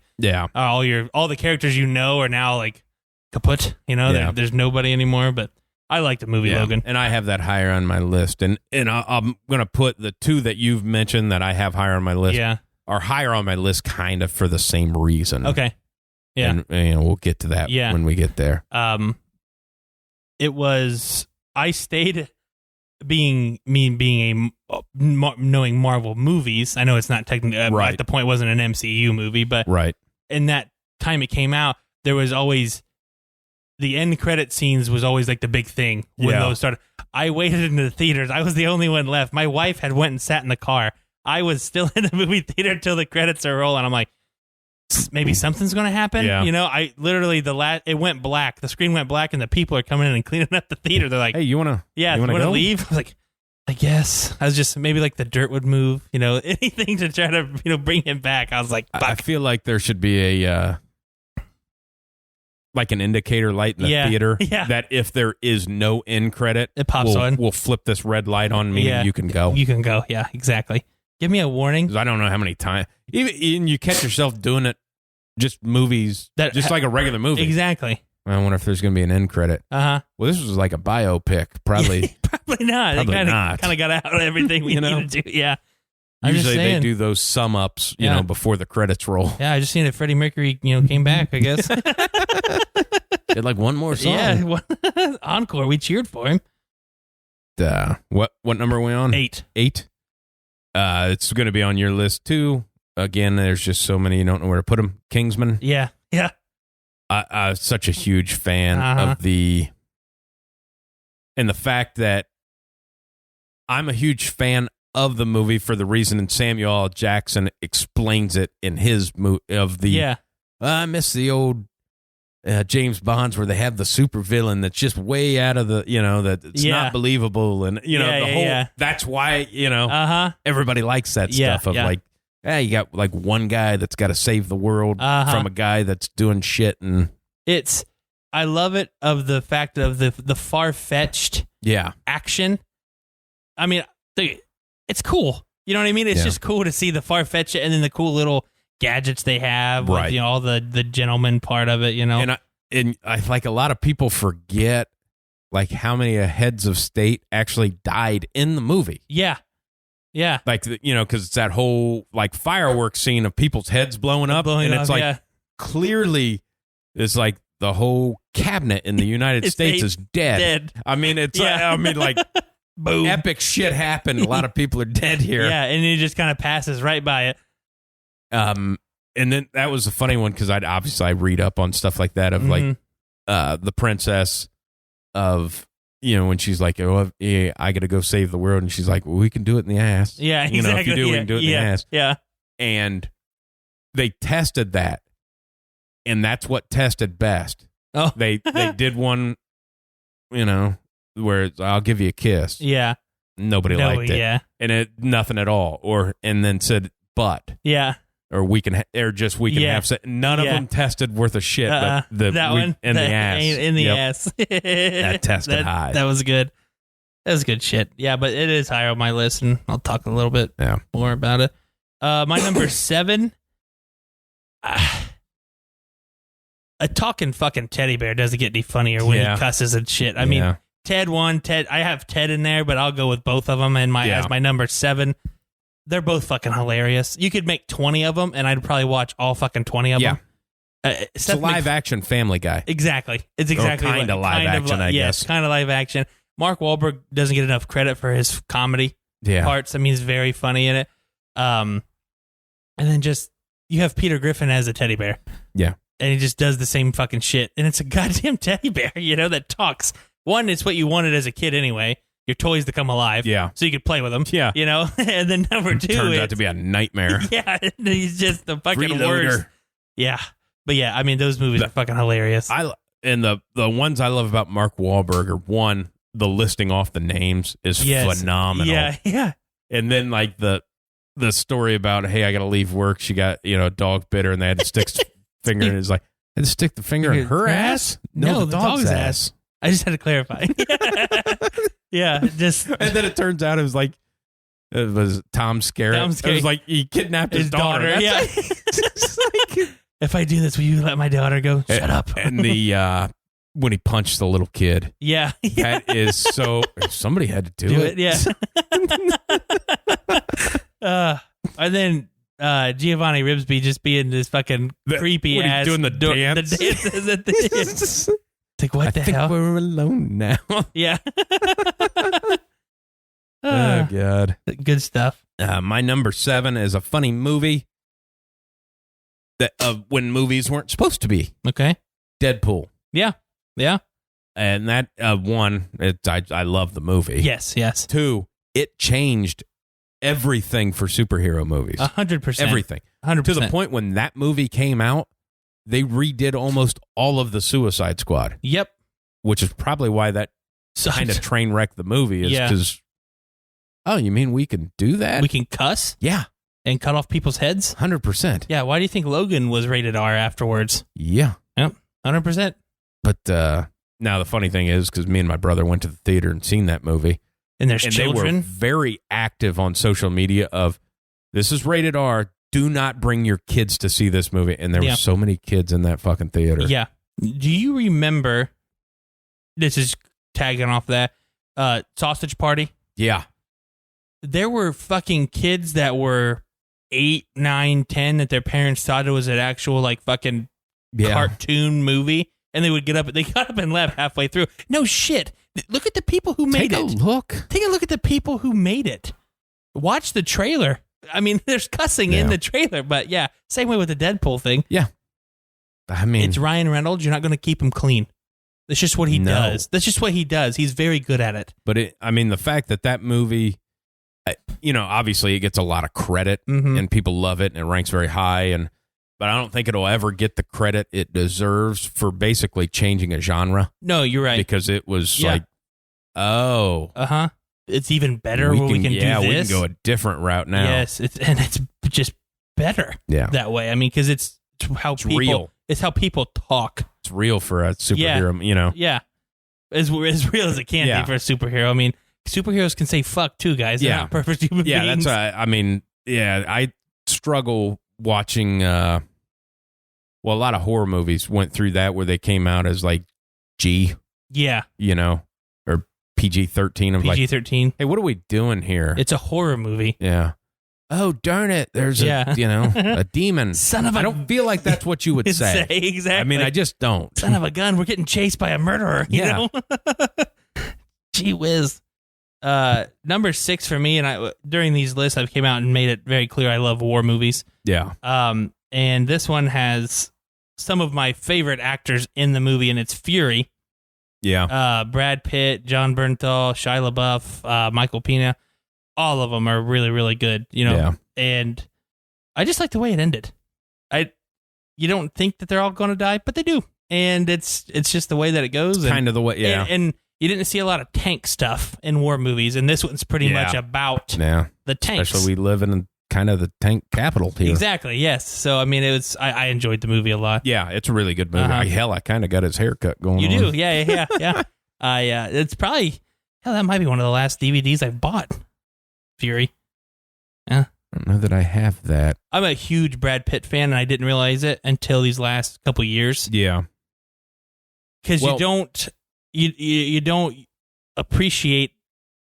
all the characters are now like kaput. There's nobody anymore. But I like the movie Logan, and I have that higher on my list. And I'm gonna put the two that you've mentioned that I have higher on my list. Are higher on my list, kind of for the same reason. Okay. Yeah, and we'll get to that when we get there. I stayed knowing Marvel movies. I know it's not technically at the point it wasn't an MCU movie, but in that time it came out, there was always the end credit scenes was always like the big thing when those started. I waited in the theaters. I was the only one left. My wife had went and sat in the car. I was still in the movie theater till the credits are rolling. I'm like, maybe something's going to happen. I literally it went black. The screen went black, and the people are coming in and cleaning up the theater. They're like, "Hey, you want to leave?" I was like, "I guess." I was just maybe like the dirt would move, anything to try to bring him back. I was like, fuck. I feel like there should be a like an indicator light in the theater that if there is no end credit, it pops on. We'll flip this red light on me, and you can go. You can go. Yeah, exactly. Give me a warning. 'Cause I don't know how many times. Even you catch yourself doing it, just movies, just like a regular movie. Exactly. I wonder if there's going to be an end credit. Well, this was like a biopic. Probably. Probably not. Probably not. Kind of got out everything we need to do. Yeah. Usually they do those sum ups, before the credits roll. Yeah, I just seen that Freddie Mercury, came back, I guess. Did like one more song. Yeah. Encore. We cheered for him. What number are we on? 8. 8. It's going to be on your list too. Again, there's just so many you don't know where to put them. Kingsman. Yeah. I'm such a huge fan of the fact that I'm a huge fan of the movie for the reason, and Samuel L. Jackson explains it in his movie I miss the old James Bonds where they have the super villain that's just way out of the, that it's not believable, and the whole that's why everybody likes that stuff of like, you got like one guy that's got to save the world from a guy that's doing shit, and I love it of the fact of the far-fetched action. I mean, it's cool. You know what I mean? It's just cool to see the far-fetched and then the cool little gadgets they have with all the gentleman part of it, And I like a lot of people forget like how many heads of state actually died in the movie. Yeah. Like, because it's that whole like fireworks scene of people's heads blowing up. It's like clearly it's like the whole cabinet in the United States is dead. I mean, it's like boom. Epic shit happened. A lot of people are dead here. Yeah, and it just kind of passes right by it. And then that was a funny one because I read up on stuff like that of like the princess of when she's like, oh yeah, I got to go save the world, and she's like, well, we can do it in the ass. Yeah, exactly. If you do, we can do it in the ass. Yeah, and they tested that, and that's what tested best. Oh, they did one, where it's, I'll give you a kiss. Yeah, nobody liked it. Yeah, and it nothing at all. And then said, but or we can have sex. None of them tested worth a shit. But the ass in the ass. That tested high. That was good. That was good shit. Yeah, but it is higher on my list, and I'll talk a little bit more about it. My number 7. A talking fucking teddy bear doesn't get any funnier when he cusses and shit. I mean, Ted 1, Ted. I have Ted in there, but I'll go with both of them as my number 7. They're both fucking hilarious. You could make 20 of them, and I'd probably watch all fucking 20 of them. It's a live-action Family Guy. Exactly. It's exactly kind of live action, I guess. Kind of live action. Mark Wahlberg doesn't get enough credit for his comedy parts. I mean, he's very funny in it. And then just, you have Peter Griffin as a teddy bear. Yeah. And he just does the same fucking shit. And it's a goddamn teddy bear, that talks. One, it's what you wanted as a kid anyway. Your toys to come alive. Yeah. So you could play with them. Yeah. And then number 2. Turns out to be a nightmare. Yeah. He's just the fucking Freeloader. worst. Yeah. But yeah, I mean, those movies are fucking hilarious. And the ones I love about Mark Wahlberg are, one, the listing off the names is phenomenal. Yeah. And then like the story about, hey, I got to leave work. She got, a dog bit her and they had to stick finger in his like, I had to stick the finger in her ass? No, the dog's ass. I just had to clarify. Yeah, just and then it turns out it was Tom Skerritt. It was like he kidnapped his daughter. Yeah. If I do this, will you let my daughter go? Shut up. And the when he punched the little kid. Yeah. That is so. Somebody had to do it. Yeah. And then Giovanni Ribsby just being this fucking creepy ass doing the dance. The dances at the end. It's like, what the hell? We're alone now. Yeah. Oh God. Good stuff. My number 7 is a funny movie that when movies weren't supposed to be. Okay. Deadpool. Yeah. Yeah. And that one, I love the movie. Yes. 2, it changed everything for superhero movies. 100%. Everything. 100%. To the point when that movie came out, they redid almost all of the Suicide Squad. Yep. Which is probably why that kind of train wrecked the movie is because, oh, you mean we can do that? We can cuss? Yeah. And cut off people's heads? 100%. Yeah, why do you think Logan was rated R afterwards? Yeah. Yep, 100%. But now the funny thing is, because me and my brother went to the theater and seen that movie. And there's children. They were very active on social media of, this is rated R, do not bring your kids to see this movie. And there were so many kids in that fucking theater. Yeah. Do you remember, this is tagging off that, Sausage Party? Yeah. There were fucking kids that were 8, 9, 10 that their parents thought it was an actual like fucking cartoon movie, and they would get up. They got up and left halfway through. No shit. Look at the people who made it. Take a look at the people who made it. Watch the trailer. I mean, there's cussing in the trailer, but yeah, same way with the Deadpool thing. Yeah. I mean, it's Ryan Reynolds. You're not going to keep him clean. That's just what he does. That's just what he does. He's very good at it. But the fact that movie, obviously it gets a lot of credit and people love it and it ranks very high. But I don't think it'll ever get the credit it deserves for basically changing a genre. No, you're right. Because it was like, oh. Uh-huh. It's even better when we can do this. Yeah, we can go a different route now. Yes, it's just better that way. I mean, because it's real. It's how people talk. It's real for a superhero, Yeah. As real as it can be for a superhero. I mean, superheroes can say fuck too, guys. They're not perfect human beings. Yeah, I struggle watching, a lot of horror movies went through that where they came out as like G. Yeah. Or PG-13. PG-13. Like, hey, what are we doing here? It's a horror movie. Yeah. Oh, darn it. There's a demon. Son of a... I don't feel like that's what you would say. Exactly. I mean, I just don't. Son of a gun. We're getting chased by a murderer. You know? Gee whiz. Number 6 for me, and during these lists, I've came out and made it very clear I love war movies. Yeah. And this one has some of my favorite actors in the movie, and it's Fury. Yeah. Brad Pitt, John Bernthal, Shia LaBeouf, Michael Pena. All of them are really, really good, and I just like the way it ended. You don't think that they're all going to die, but they do. And it's just the way that it goes. It's kind of the way, yeah. And you didn't see a lot of tank stuff in war movies, and this one's pretty much about the tanks. Especially we live in kind of the tank capital here. Exactly, yes. So, I mean, I enjoyed the movie a lot. Yeah, it's a really good movie. I kind of got his haircut going on. You do, yeah. It's probably, that might be one of the last DVDs I bought. Fury. Yeah. I don't know that I have that. I'm a huge Brad Pitt fan, and I didn't realize it until these last couple years. Yeah. Because you don't appreciate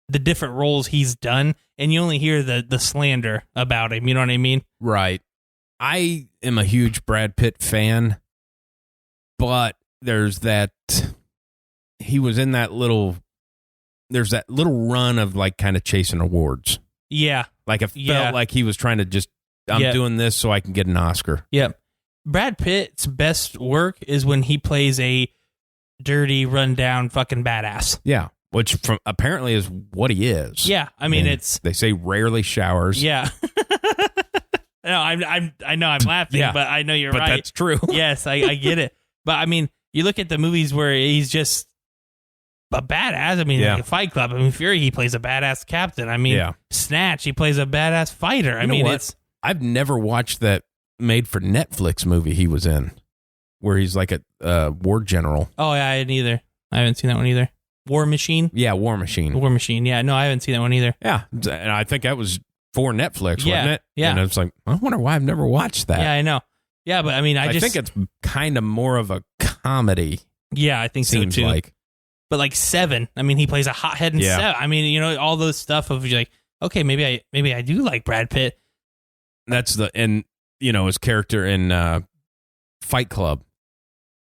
the different roles he's done, and you only hear the slander about him. You know what I mean? Right. I am a huge Brad Pitt fan, but there's that. He was in that little. There's that little run of like kind of chasing awards. Yeah. Like it felt like he was trying to just, I'm doing this so I can get an Oscar. Yeah. Brad Pitt's best work is when he plays a dirty, rundown fucking badass. Yeah. Which apparently is what he is. Yeah. I mean, it's. They say rarely showers. Yeah. No, I know I'm laughing, but I know you're right. But that's true. Yes, I get it. But I mean, you look at the movies where he's just a badass. I mean, like Fight Club. I mean, Fury, he plays a badass captain. I mean, Snatch, he plays a badass fighter. I've never watched that made for Netflix movie he was in, where he's like a war general. Oh, yeah, I didn't either. I haven't seen that one either. War Machine? Yeah, War Machine. War Machine. Yeah, no, I haven't seen that one either. Yeah, and I think that was for Netflix, wasn't it? Yeah. And it's like, I wonder why I've never watched that. Yeah, I know. Yeah, but I mean, I think it's kind of more of a comedy. Yeah, I think seems so too. Like. But like Seven, I mean, he plays a hothead in Seven. I mean, you know, all those stuff of like, okay, maybe I do like Brad Pitt. And you know, his character in Fight Club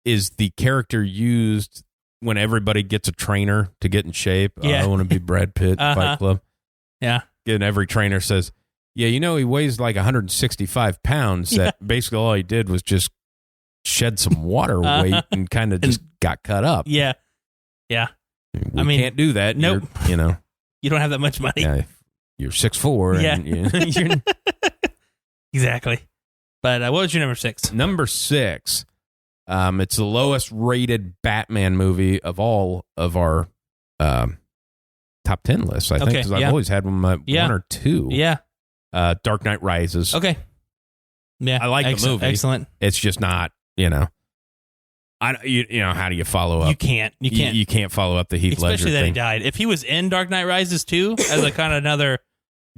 is the character used when everybody gets a trainer to get in shape. I want to be Brad Pitt, Fight Club. Yeah. And every trainer says, yeah, you know, he weighs like 165 pounds. That basically all he did was just shed some water weight and kind of just got cut up. Yeah. Yeah. We can't do that. Nope. You know, you don't have that much money. Yeah, you're 6'4". Yeah. Exactly. But what was your number 6? Number 6. It's the lowest rated Batman movie of all of our top 10 lists, I think, because I've always had one or two. Yeah. Dark Knight Rises. Okay. Yeah. I like the movie. Excellent. It's just not, you know, you know, how do you follow up? You can't. You can't follow up the Heath Ledger Especially that thing. he died. If he was in Dark Knight Rises too, as a kind of another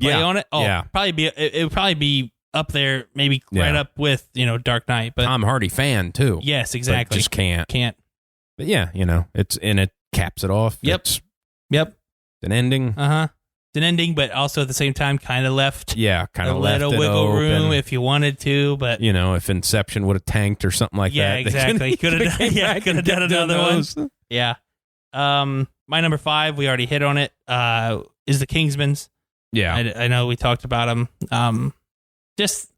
play on it, it would probably be up there, maybe right up with, you know, Dark Knight. But Tom Hardy fan too. Yes, exactly. Just can't. But yeah, you know, it caps it off. Yep. It's an ending. It's an ending, but also at the same time, kind of left. Yeah, kind of left a little wiggle room if you wanted to, but you know, if Inception would have tanked or something like that. Yeah, exactly. Could have done another one. Yeah. My number 5, we already hit on it. Is the Kingsmans. Yeah, I know we talked about them. Just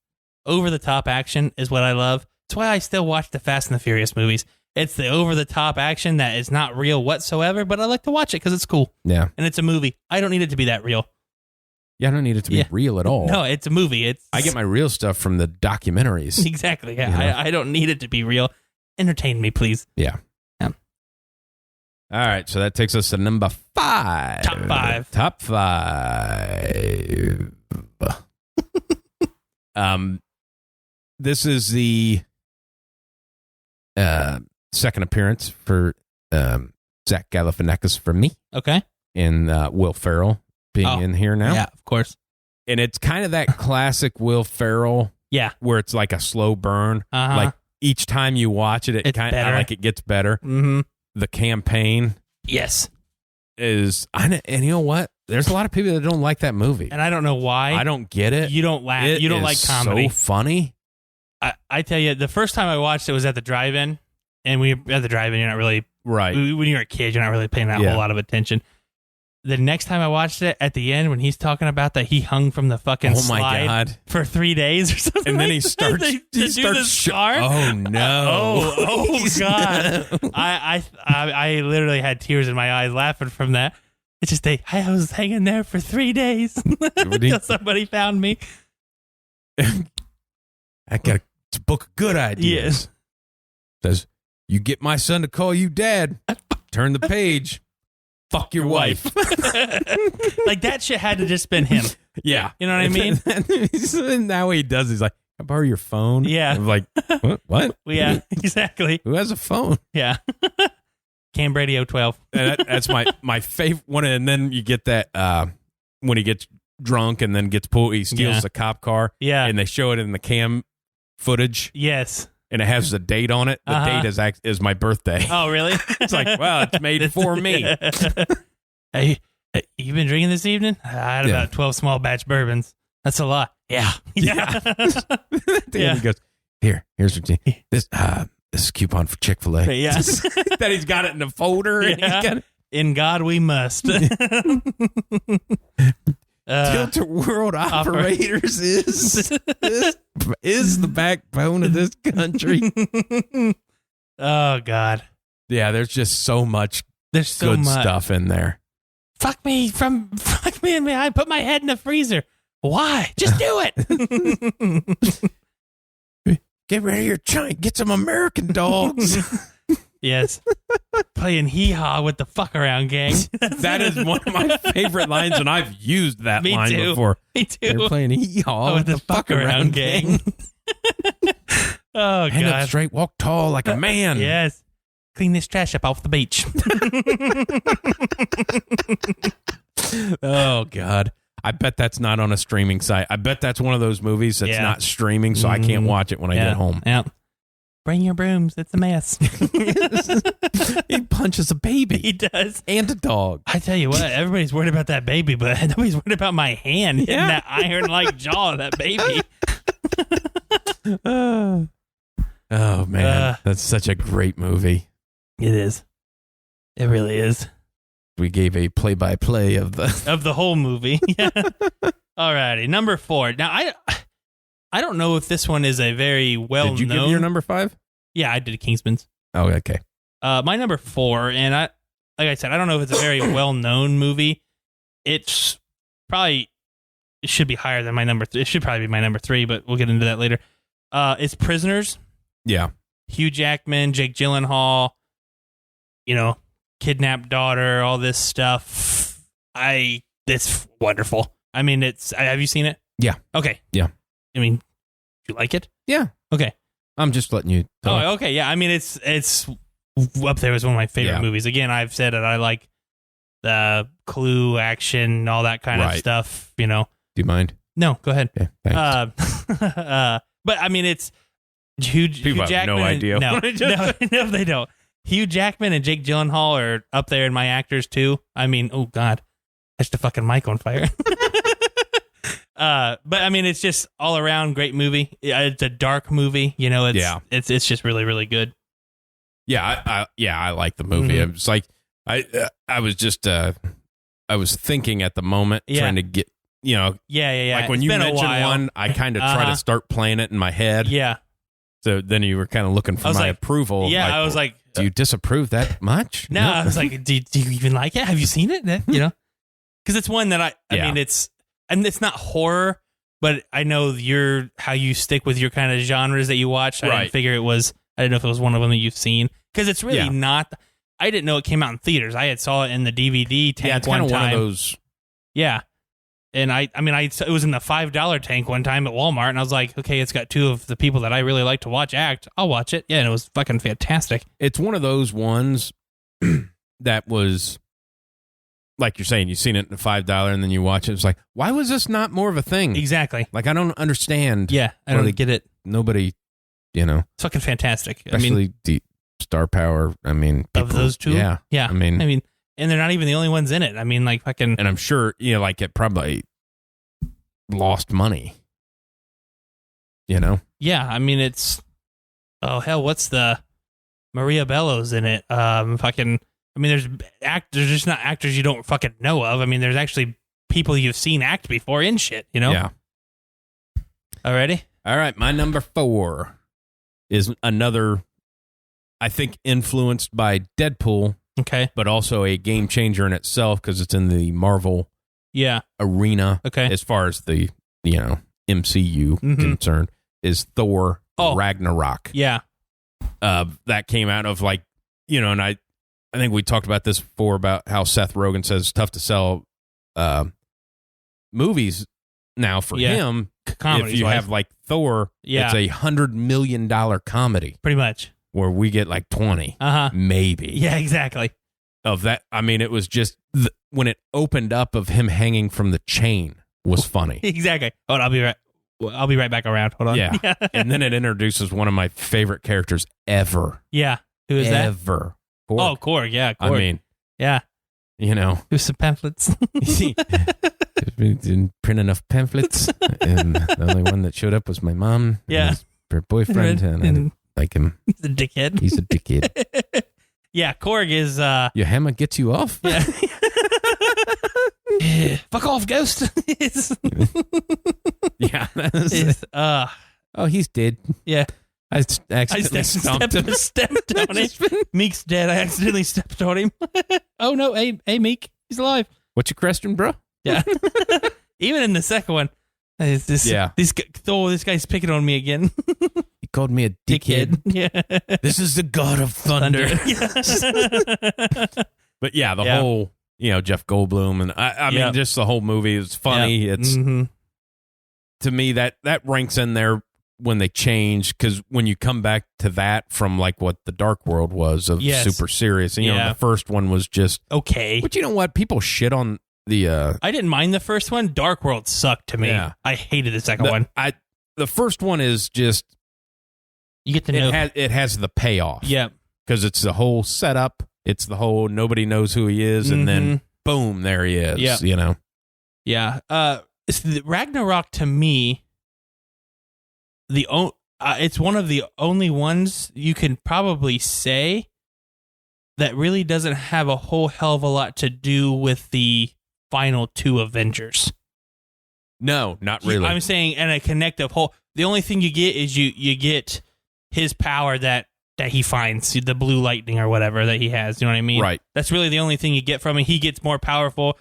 over the top action is what I love. That's why I still watch the Fast and the Furious movies. It's the over the top action that is not real whatsoever, but I like to watch it because it's cool. Yeah, and it's a movie. I don't need it to be that real. Yeah, I don't need it to be real at all. No, it's a movie. I get my real stuff from the documentaries. Exactly. Yeah, you know? I don't need it to be real. Entertain me, please. Yeah. All right, so that takes us to number 5. Top 5. This is the second appearance for Zach Galifianakis for me. Okay. And Will Ferrell being in here now. Yeah, of course. And it's kind of that classic Will Ferrell. Yeah. Where it's like a slow burn. Like each time you watch it, it kind of like it gets better. Mm-hmm. The campaign. Yes. And you know what? There's a lot of people that don't like that movie. And I don't know why. I don't get it. You don't laugh. You don't like comedy. So funny. I tell you, the first time I watched it was at the drive-in. And at the drive-in, you're not really... Right. When you're a kid, you're not really paying that whole lot of attention. The next time I watched it, at the end, when he's talking about that he hung from the fucking slide for 3 days or something, and then he starts. Oh no! Oh God! I literally had tears in my eyes laughing from that. It's just I was hanging there for 3 days until somebody found me. I got a book of good ideas. Yes. Says, you get my son to call you dad. Turn the page. Fuck your wife. Like that shit had to just been him. Yeah. You know what I mean? And now what he does, he's like, can I borrow your phone? Yeah. I'm like, what? Yeah, exactly. Who has a phone? Yeah. Cam Radio 12. And that's my favorite one. And then you get that when he gets drunk and then gets pulled, he steals the cop car. Yeah. And they show it in the cam footage. Yes. And it has the date on it. The date is my birthday. Oh, really? It's like, well, it's made for me. Hey, you been drinking this evening? I had about 12 small batch bourbons. That's a lot. Yeah. Yeah. He goes, here's what this is a coupon for Chick-fil-A. Yes. That he's got it in a folder. Yeah. And he's got it. In God we must. Tilted World Operators is the backbone of this country. Oh God. Yeah, there's just so much good stuff in there. Fuck me in the eye. Put my head in the freezer. Why? Just do it. Get rid of your chunk. Get some American dogs. Yes. Playing hee-haw with the fuck around gang. That is one of my favorite lines, and I've used that line before. Me too. They're playing hee-haw with the fuck around gang. Oh, God. Hand up straight, walk tall like a man. Yes. clean this trash up off the beach. Oh, God. I bet that's not on a streaming site. I bet that's one of those movies that's not streaming, so I can't watch it when I get home. Yeah. Bring your brooms. It's a mess. He punches a baby. He does. And a dog. I tell you what, everybody's worried about that baby, but nobody's worried about my hand hitting that iron-like jaw of that baby. Oh, man. That's such a great movie. It is. It really is. We gave a play-by-play of the whole movie. Yeah. Alrighty, number 4. Now, I don't know if this one is a very well-known... Did you give your number 5? Yeah, I did Kingsman's. Oh, okay. My number 4, and like I said, I don't know if it's a very well-known movie. It's probably... It should be higher than my number 3. It should probably be my number 3, but we'll get into that later. It's Prisoners. Yeah. Hugh Jackman, Jake Gyllenhaal, kidnapped daughter, all this stuff. It's wonderful. I mean, have you seen it? Yeah. Okay. Yeah. I mean, do you like it? Yeah. Okay. I'm just letting you talk. Oh, okay. Yeah. I mean, it's up there as one of my favorite movies. Again, I've said it. I like the Clue action, all that kind of stuff, Do you mind? No, go ahead. Okay, thanks. But I mean, it's Hugh Jackman. Have no idea. No, they don't. Hugh Jackman and Jake Gyllenhaal are up there in my actors too. I mean, oh God, that's the fucking mic on fire. But I mean, it's just all around great movie. It's a dark movie, It's just really, really good. Yeah, I like the movie. Mm-hmm. It's like I was just I was thinking at the moment, trying to get Yeah. Like when you mentioned one, I kind of try to start playing it in my head. Yeah. So then you were kind of looking for my approval. Yeah, I was like, do you disapprove that much? No, I was like, do you even like it? Have you seen it? Because it's one that I mean, it's not horror, but I know how you stick with your kind of genres that you watch. I didn't figure I didn't know if it was one of them that you've seen, because it's really not. I didn't know it came out in theaters. I had saw it in the DVD tank it's one time. One of those. Yeah. And it was in the $5 tank one time at Walmart, and I was like, okay, it's got 2 of the people that I really like to watch act. I'll watch it. Yeah, and it was fucking fantastic. It's one of those ones that was, like you're saying, you've seen it in the $5 and then you watch it. It's like, why was this not more of a thing? Exactly. Like, I don't understand. Yeah, I don't get it. Nobody, It's fucking fantastic. Especially the star power, people, of those 2? Yeah. Yeah. And they're not even the only ones in it. I mean, like fucking... And I'm sure, it probably lost money. Yeah, I mean, it's... Oh, hell, what's the... Maria Bello's in it. There's just not actors you don't fucking know of. I mean, there's actually people you've seen act before in shit, Yeah. Alrighty? All right, my number 4 is another, I think, influenced by Deadpool. Okay. But also a game changer in itself because it's in the Marvel arena. Okay. As far as the, MCU concerned, is Thor Ragnarok. Yeah. That came out of and I think we talked about this before about how Seth Rogen says it's tough to sell movies now for him. Comedy, if you have Thor, it's a $100 million comedy. Pretty much. Where we get 20, maybe. Yeah, exactly. Of that, it was just when it opened up of him hanging from the chain was funny. Exactly. Hold on, I'll be right back around. Hold on. Yeah. And then it introduces one of my favorite characters ever. Yeah. Who is that? Ever. Korg. Oh, Korg. Yeah, Korg. Yeah. Here's some pamphlets. We didn't print enough pamphlets, and the only one that showed up was my mom. Yeah. Her boyfriend, and like him. He's a dickhead. He's a dickhead. Yeah, Korg is... Your hammer gets you off? Yeah. Fuck off, ghost. Yeah. Oh, he's dead. Yeah. I accidentally stomped him. Stepped on him. Meek's dead. I accidentally stepped on him. Oh, no. Hey, Meek. He's alive. What's your question, bro? Yeah. Even in the second one. Thor, this guy's picking on me again. He called me a dickhead. Yeah. This is the god of thunder. Yes. But yeah, the whole, Jeff Goldblum, and I mean, just the whole movie is funny. It's to me that ranks in there when they changed, because when you come back to that from like what the Dark World was of super serious, and you know, the first one was just okay. But you know what? People shit on the. I didn't mind the first one. Dark World sucked to me. Yeah. I hated the second one. The first one is just you get to know it has the payoff. Yeah, because it's the whole setup. It's the whole nobody knows who he is, and then boom, there he is. Yeah, you know. Yeah. Ragnarok to me. It's one of the only ones you can probably say that really doesn't have a whole hell of a lot to do with the final two Avengers. No, not really. I'm saying in a connective whole. The only thing you get is you get his power that he finds, the blue lightning or whatever that he has. You know what I mean? Right. That's really the only thing you get from him. He gets more powerful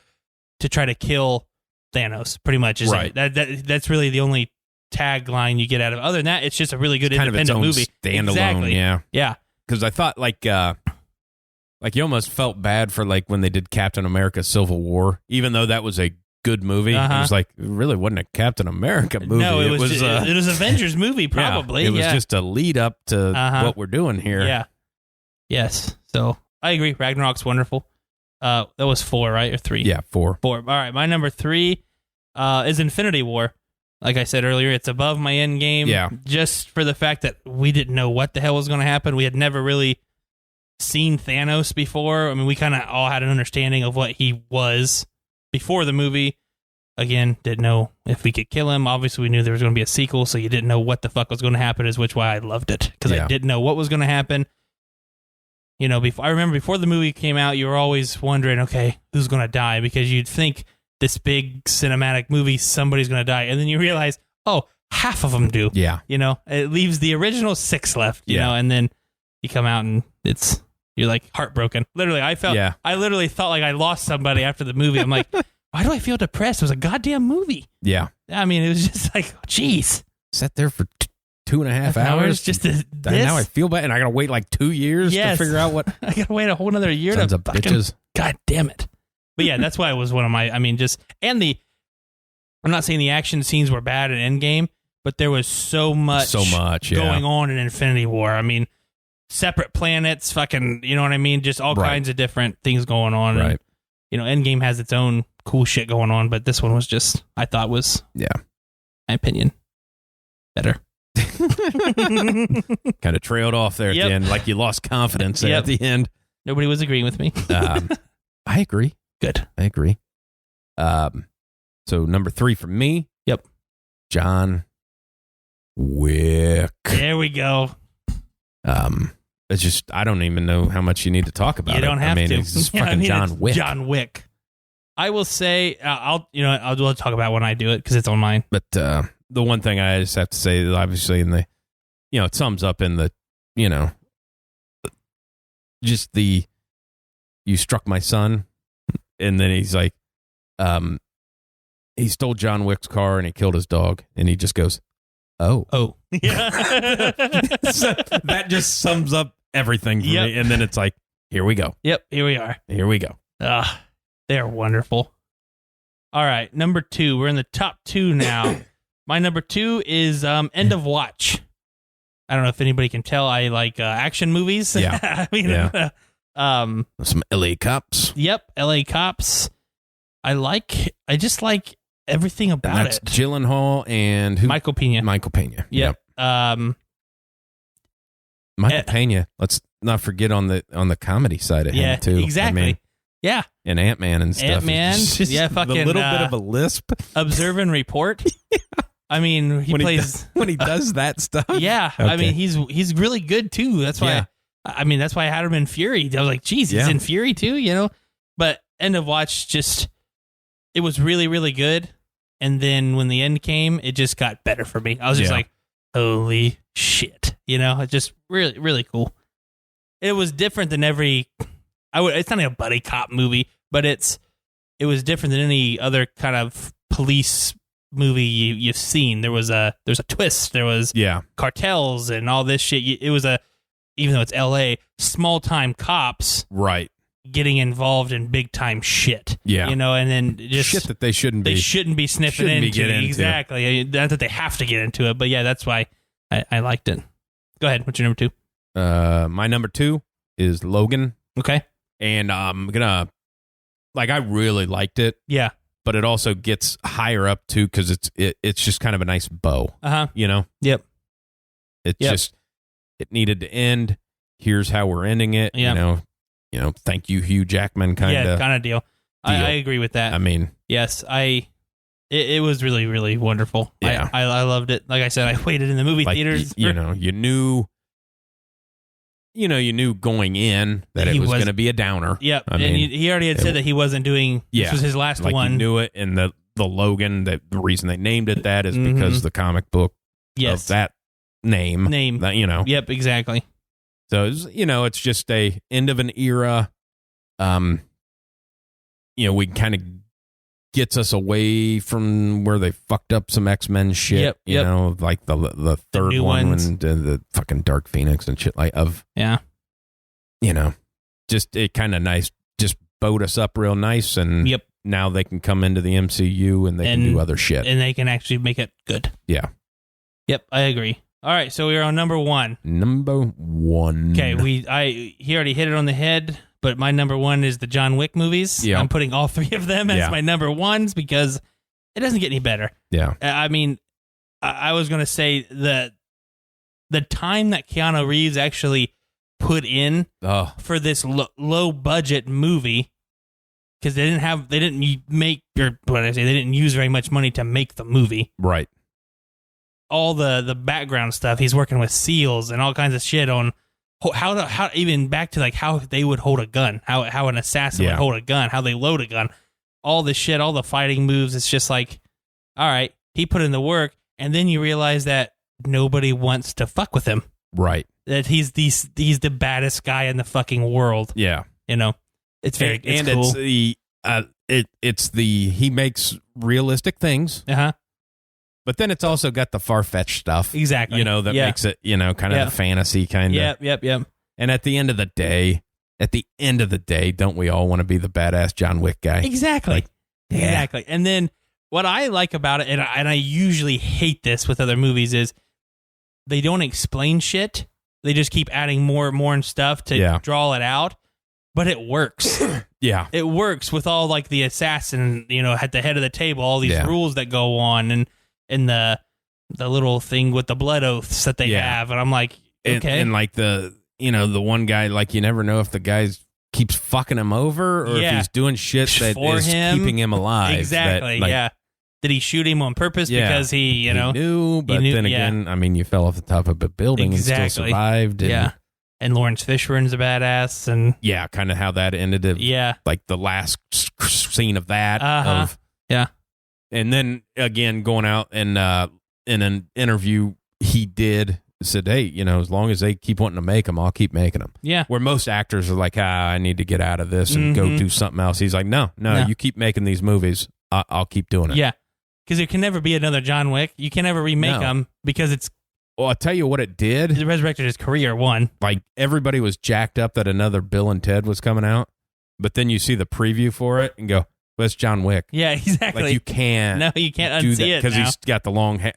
to try to kill Thanos. Pretty much, is right. That's really the only tagline you get out of it. Other than that, it's just a really good independent movie. Standalone, exactly. Yeah. Because I thought like you almost felt bad for like when they did Captain America: Civil War, even though that was a good movie. It was like it really wasn't a Captain America movie. No, it was Avengers movie probably. It was just a lead up to what we're doing here. Yeah. Yes. So I agree. Ragnarok's wonderful. That was 4, right? Or 3? Yeah, 4. 4. All right. My number 3 is Infinity War. Like I said earlier, it's above my end game. Yeah. Just for the fact that we didn't know what the hell was going to happen. We had never really seen Thanos before. I mean, we kind of all had an understanding of what he was before the movie. Again, didn't know if we could kill him. Obviously, we knew there was going to be a sequel, so you didn't know what the fuck was going to happen, is why I loved it. Because I didn't know what was going to happen. You know, I remember before the movie came out, you were always wondering, okay, who's going to die? Because you'd think this big cinematic movie, somebody's going to die. And then you realize, oh, half of them do. Yeah. You know, it leaves the original 6 left, you know, and then you come out and you're like heartbroken. Literally, I literally felt like I lost somebody after the movie. I'm like, why do I feel depressed? It was a goddamn movie. Yeah. I mean, it was just like, geez. Sat there for 2.5 hours just now I feel bad, and I gotta wait like 2 years to figure out what. I gotta wait a whole another year Sons to of bitches. God damn it. But yeah, that's why it was one of my. I mean, I'm not saying the action scenes were bad in Endgame, but there was so much going on in Infinity War. I mean, separate planets, fucking, you know what I mean? Just all kinds of different things going on. Right. And, you know, Endgame has its own cool shit going on, but this one was just, I thought was, my opinion, better. Kind of trailed off there at the end, like you lost confidence at the end. Nobody was agreeing with me. I agree. Good. I agree. So number 3 for me. Yep. John Wick. There we go. It's just, I don't even know how much you need to talk about it. You don't have to. It's fucking John Wick. John Wick. I will say, I'll talk about when I do it because it's on mine. But the one thing I just have to say is obviously it sums up in the, just the, you struck my son. And then he's like, he stole John Wick's car and he killed his dog. And he just goes, oh. Yeah. So that just sums up everything for me. And then it's like, here we go. Yep, here we are. Here we go. They're wonderful. All right, number 2. We're in the top 2 now. My number 2 is End of Watch. I don't know if anybody can tell. I like action movies. Yeah. I mean, some LA cops. Yep, LA cops. I just like everything about it. That's Gyllenhaal and who? Michael Pena. Yep. Michael Pena. Let's not forget on the comedy side of him too. Exactly. I mean, yeah. And Ant-Man and stuff. Ant-Man. Fucking a little bit of a lisp. Observe and Report. I mean, when he does that stuff. Yeah. Okay. I mean, he's really good too. That's why. Yeah. I mean, that's why I had him in Fury. I was like, geez, he's in Fury too, But End of Watch it was really, really good. And then when the end came, it just got better for me. I was just like, holy shit. It's just really, really cool. It was different than it's not like a buddy cop movie, but it was different than any other kind of police movie you've seen. There's a twist. There was cartels and all this shit. It was even though it's LA, small time cops. Right. Getting involved in big time shit. Yeah. And then just shit that they shouldn't be sniffing into. Exactly. Not that they have to get into it, but yeah, that's why I liked it. Go ahead. What's your number 2? My number 2 is Logan. Okay. And I'm gonna I really liked it. Yeah. But it also gets higher up too because it's just kind of a nice bow. You know. Yep. It's just it needed to end. Here's how we're ending it. Yep. You know. Thank you, Hugh Jackman. Kind of deal. I agree with that. I mean, yes, It was really, really wonderful. Yeah. I loved it. Like I said, I waited in the movie theaters. You knew going in that it was going to be a downer. Yep. And he already had said that he wasn't doing, this was his last one. You knew it. And the Logan, the reason they named it that is because the comic book of that name. That, Yep, exactly. So, it's just a end of an era. We kind of gets us away from where they fucked up some X-Men shit. Yep. Like the third one when the fucking Dark Phoenix and shit just it kind of nice, just bowed us up real nice, and now they can come into the MCU and they can do other shit. And they can actually make it good. Yeah. Yep, I agree. All right, so we're on number 1. Number 1. Okay, he already hit it on the head. But my number 1 is the John Wick movies. Yeah. I'm putting all 3 of them as my number 1s because it doesn't get any better. Yeah. I mean, I was going to say that the time that Keanu Reeves actually put in for this low budget movie, because they didn't use very much money to make the movie. Right. All the background stuff, he's working with SEALs and all kinds of shit on how even back to how they would hold a gun, how an assassin would hold a gun, how they load a gun, all this shit, all the fighting moves. It's just all right, he put in the work, and then you realize that nobody wants to fuck with him. Right. That he's the baddest guy in the fucking world. Yeah. It's very and cool. it's he makes realistic things. But then it's also got the far-fetched stuff. Exactly. That makes it, kind of the fantasy kind of. Yep. And at the end of the day, don't we all want to be the badass John Wick guy? Exactly. Exactly. And then what I like about it, and I usually hate this with other movies, is they don't explain shit. They just keep adding more and more stuff to draw it out. But it works. Yeah. It works with all the assassin, at the head of the table, all these rules that go on, and the little thing with the blood oaths that they have, and I'm like, okay, and the the one guy, you never know if the guy's keeps fucking him over or if he's doing shit that for is him. Keeping him alive. Exactly. Did he shoot him on purpose because he knew? But then again, I mean, you fell off the top of a building and still survived. And, and Lawrence Fishburne's a badass, and kind of how that ended. The last scene of that. And then again, going out and in an interview he said, hey, as long as they keep wanting to make them, I'll keep making them. Yeah. Where most actors are like, I need to get out of this and go do something else. He's like, no, you keep making these movies. I'll keep doing it. Yeah. Because there can never be another John Wick. You can never remake them because it's. Well, I'll tell you what it did. It resurrected his career, one. Everybody was jacked up that another Bill and Ted was coming out. But then you see the preview for it and go, well, it's John Wick. Yeah, exactly. You can't. No, you can't unsee it because he's got the long hair.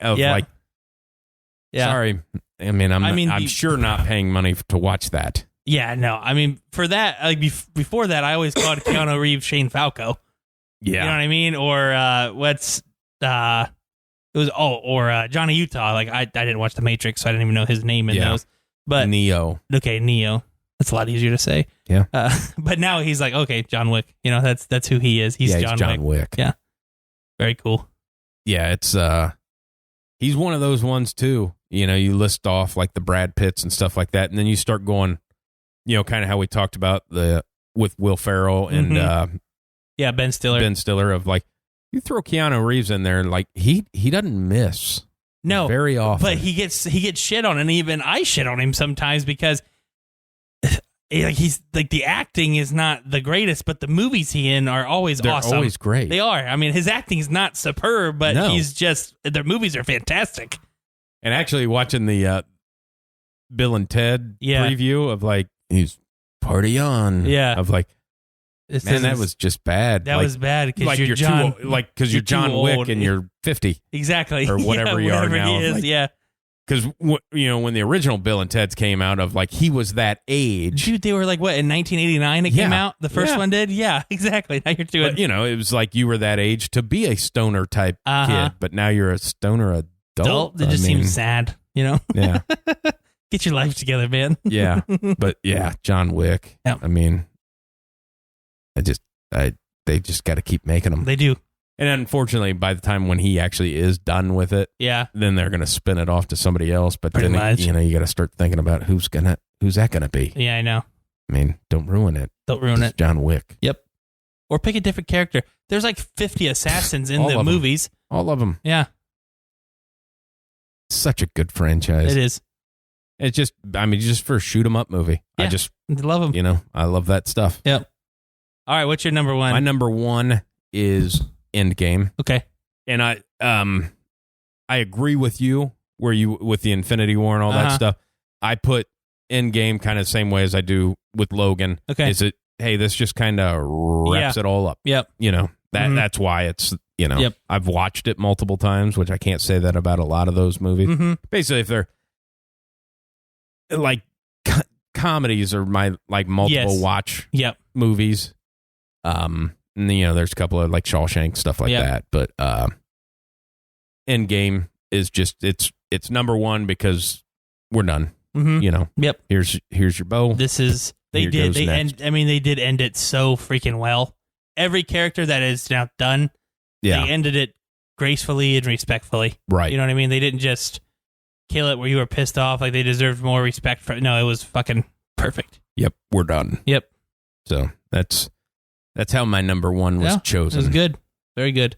Sorry. I mean, I'm sure not paying money to watch that. Yeah, no. I mean, for that, before that, I always called Keanu Reeves Shane Falco. Yeah. You know what I mean? Or Johnny Utah. I didn't watch The Matrix, so I didn't even know his name in those. But Neo. Okay, Neo. That's a lot easier to say. Yeah. But now he's like, okay, John Wick. That's who he is. He's John Wick. Yeah. Very cool. Yeah, it's he's one of those ones too. You list off the Brad Pitts and stuff like that, and then you start going, kind of how we talked about with Will Ferrell and Ben Stiller. Ben Stiller of you throw Keanu Reeves in there and he doesn't miss. No, very often. But he gets shit on, and even I shit on him sometimes because he's the acting is not the greatest, but the movies he in are always awesome. They're always great. They are. I mean, his acting is not superb, but he's just their movies are fantastic. And actually, watching the Bill and Ted preview of he's party on. Yeah. Of man, that was just bad. That was bad because you're John, because you're John Wick and you're 50. Exactly. Or whatever you are now. He is, Because, when the original Bill and Ted's came out of, like, he was that age. Dude, they were like, what, in 1989 it came out? The first one did? Yeah, exactly. Now you're doing... But, it was like you were that age to be a stoner type kid, but now you're a stoner adult. It just seems sad, Yeah. Get your life together, man. Yeah. But, yeah, John Wick. Yep. I mean, they just got to keep making them. They do. And unfortunately, by the time when he actually is done with it, then they're going to spin it off to somebody else. But Pretty much. you got to start thinking about who's that going to be. Yeah, I know. I mean, don't ruin it. Don't ruin it. John Wick. Yep. Or pick a different character. There's like 50 assassins in the movies. All of them. Yeah. Such a good franchise. It is. It's just for a shoot 'em up movie. Yeah. I just love them. I love that stuff. Yep. All right, what's your number one? My number one is Endgame. Okay. And I agree with you with the Infinity War and all that stuff. I put Endgame kind of the same way as I do with Logan. Okay. This just kind of wraps it all up. Yep. That's wwhy it's, I've watched it multiple times, which I can't say that about a lot of those movies. Mm-hmm. Basically, if they're like comedies or my like multiple watch movies, and, there's a couple of like Shawshank stuff like that, but Endgame is just it's number one because we're done. Mm-hmm. Yep. Here's your bow. This is they did end it so freaking well. Every character that is now done, they ended it gracefully and respectfully. Right. You know what I mean? They didn't just kill it where you were pissed off like they deserved more respect for it. No, it was fucking perfect. Yep, we're done. Yep. So that's how my number one was chosen. It was good. Very good.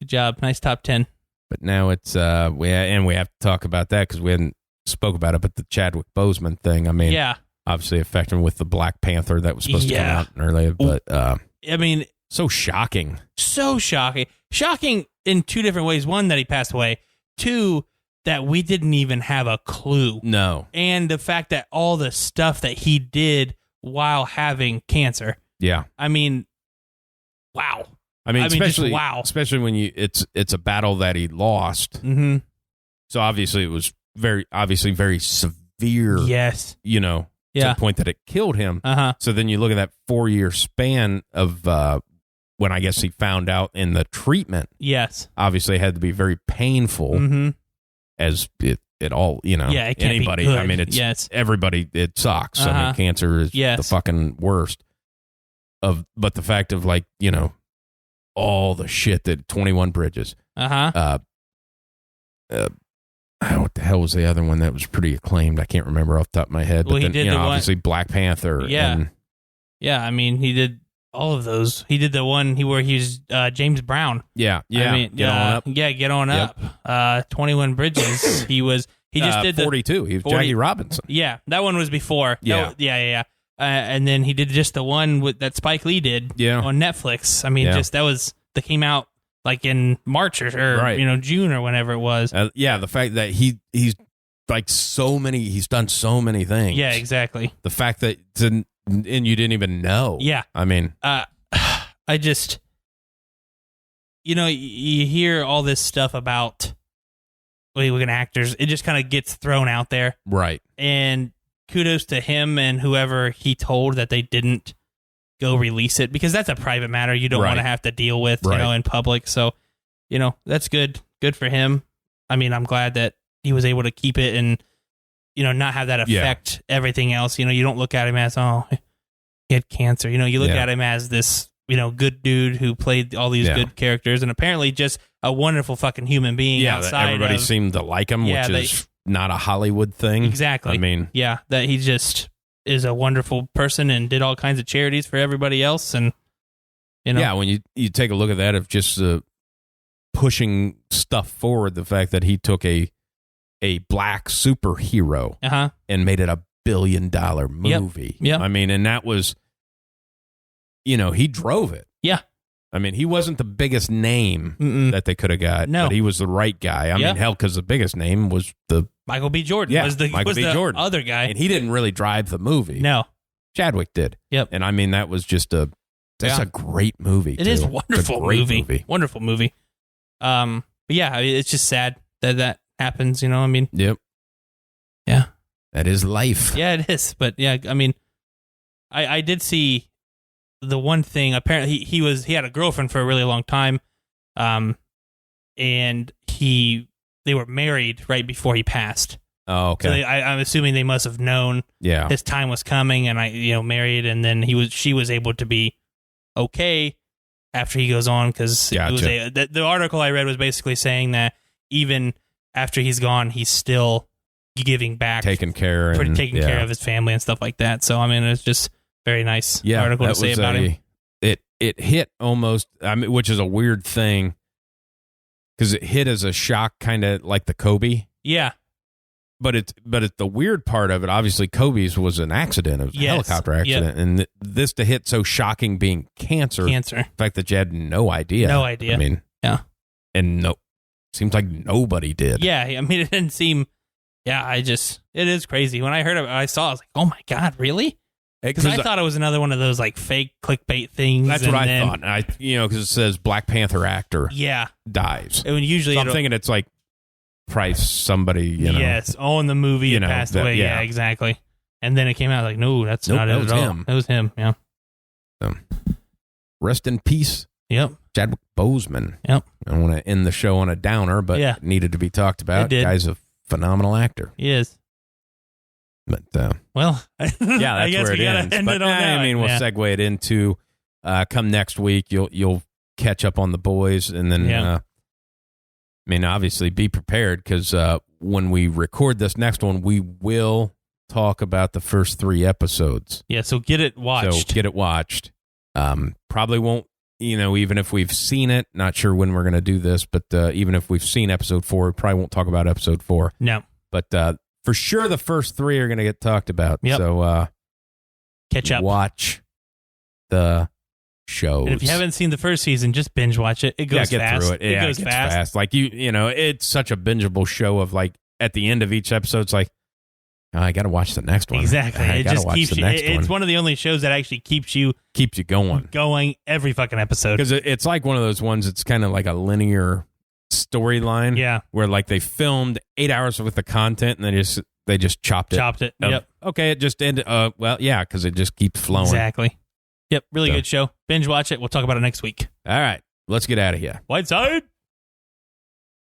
Good job. Nice top 10. But now it's we have to talk about that because we hadn't spoke about it, but the Chadwick Boseman thing, I mean, obviously affecting with the Black Panther that was supposed to come out earlier, but I mean, so shocking. So shocking. Shocking in two different ways. One, that he passed away. Two, that we didn't even have a clue. No. And the fact that all the stuff that he did while having cancer. Yeah. I mean, wow. Especially when it's a battle that he lost. Mm-hmm. So obviously it was very severe. Yes. To the point that it killed him. So then you look at that 4-year span of when I guess he found out in the treatment. Yes. Obviously it had to be very painful. Mm-hmm. As it all, Yeah, it can't anybody. Be good. I mean, it's everybody. It sucks. I mean, cancer is the fucking worst. But the fact of like all the shit that 21 Bridges. What the hell was the other one that was pretty acclaimed? I can't remember off the top of my head. Well, but then, obviously Black Panther. Yeah. I mean, he did all of those. He did the one where he's James Brown. Yeah. I mean, Get on Up. Yeah, Get On Up. 21 Bridges. He just did 42. He was Jackie Robinson. Yeah, that one was before. Yeah. Yeah. And then he did just the one that Spike Lee did on Netflix. I mean, that came out like in March or June or whenever it was. The fact that he's like he's done so many things. Yeah, exactly. The fact that and you didn't even know. Yeah. I mean, I just, you hear all this stuff about Hollywood actors. It just kind of gets thrown out there. Right. And kudos to him and whoever he told that they didn't go release it, because that's a private matter you don't want to have to deal with, in public. So, that's good. Good for him. I mean, I'm glad that he was able to keep it and, not have that affect everything else. You don't look at him as, he had cancer. You look at him as this, good dude who played all these good characters and apparently just a wonderful fucking human being outside. Everybody seemed to like him, which is not a Hollywood thing. Exactly. I mean, that he just is a wonderful person and did all kinds of charities for everybody else. And, when you take a look at that of just pushing stuff forward, the fact that he took a black superhero and made it $1 billion movie. Yep. I mean, and that was, he drove it. Yeah. I mean, he wasn't the biggest name that they could have got, but he was the right guy. I mean, hell, because the biggest name was the Michael B. Jordan. Yeah, was the Jordan, other guy, and he didn't really drive the movie. No, Chadwick did. Yep. And I mean, that was just a great movie. It is a wonderful movie. Wonderful movie. But it's just sad that happens, you know? I mean, yep. Yeah. That is life. Yeah, it is. But yeah, I mean, I did see the one thing. Apparently, he had a girlfriend for a really long time, and they were married right before he passed. Oh, okay. So I'm assuming they must have known his time was coming, and married, and then she was able to be okay after he goes on, because the article I read was basically saying that even after he's gone, he's still giving back, taking care of his family and stuff like that. So I mean, it's just very nice article to say about him. It hit almost, I mean, which is a weird thing, because it hit as a shock, kind of like the Kobe. Yeah. But it's the weird part of it. Obviously, Kobe's was an accident. It was a helicopter accident, and this to hit so shocking, being cancer. The fact that you had no idea. I mean, and seems like nobody did. Yeah, I mean, it didn't seem. Yeah, it is crazy. When I heard it, I saw it, I was like, oh my God, really? Because I thought it was another one of those like fake clickbait things. That's what I thought. Because it says Black Panther actor dies. And usually, I'm thinking it's like Price, somebody, Yes, in the movie, passed away. Yeah, exactly. And then it came out like, no, that's not it at all. Him. It was him, yeah. Rest in peace. Yep. Chadwick Boseman. Yep. I want to end the show on a downer, but it needed to be talked about. Guy's a phenomenal actor. He is. But, well, that's where it ends. But, I mean, we'll segue it into come next week. You'll catch up on The Boys, and then, I mean, obviously, be prepared, because when we record this next one, we will talk about the first 3 episodes. Yeah, so get it watched. Probably won't, even if we've seen it, not sure when we're going to do this, but even if we've seen episode 4, we probably won't talk about episode 4. No. But for sure, the first 3 are going to get talked about. Yep. So catch up. Watch the shows. And if you haven't seen the first season, just binge watch it. It goes get fast. Through it. It goes fast. Like it's such a bingeable show of like at the end of each episode, it's like, I got to watch the next one. Exactly. It just keeps you. It's one of the only shows that actually keeps you going every fucking episode. Because it's like one of those ones. It's kind of like a linear storyline. Yeah. Where like they filmed 8 hours worth of content and they just chopped it. Yep. Okay. It just ended. Well, yeah, because it just keeps flowing. Exactly. Yep, really good show. Binge watch it. We'll talk about it next week. All right, let's get out of here. Whiteside.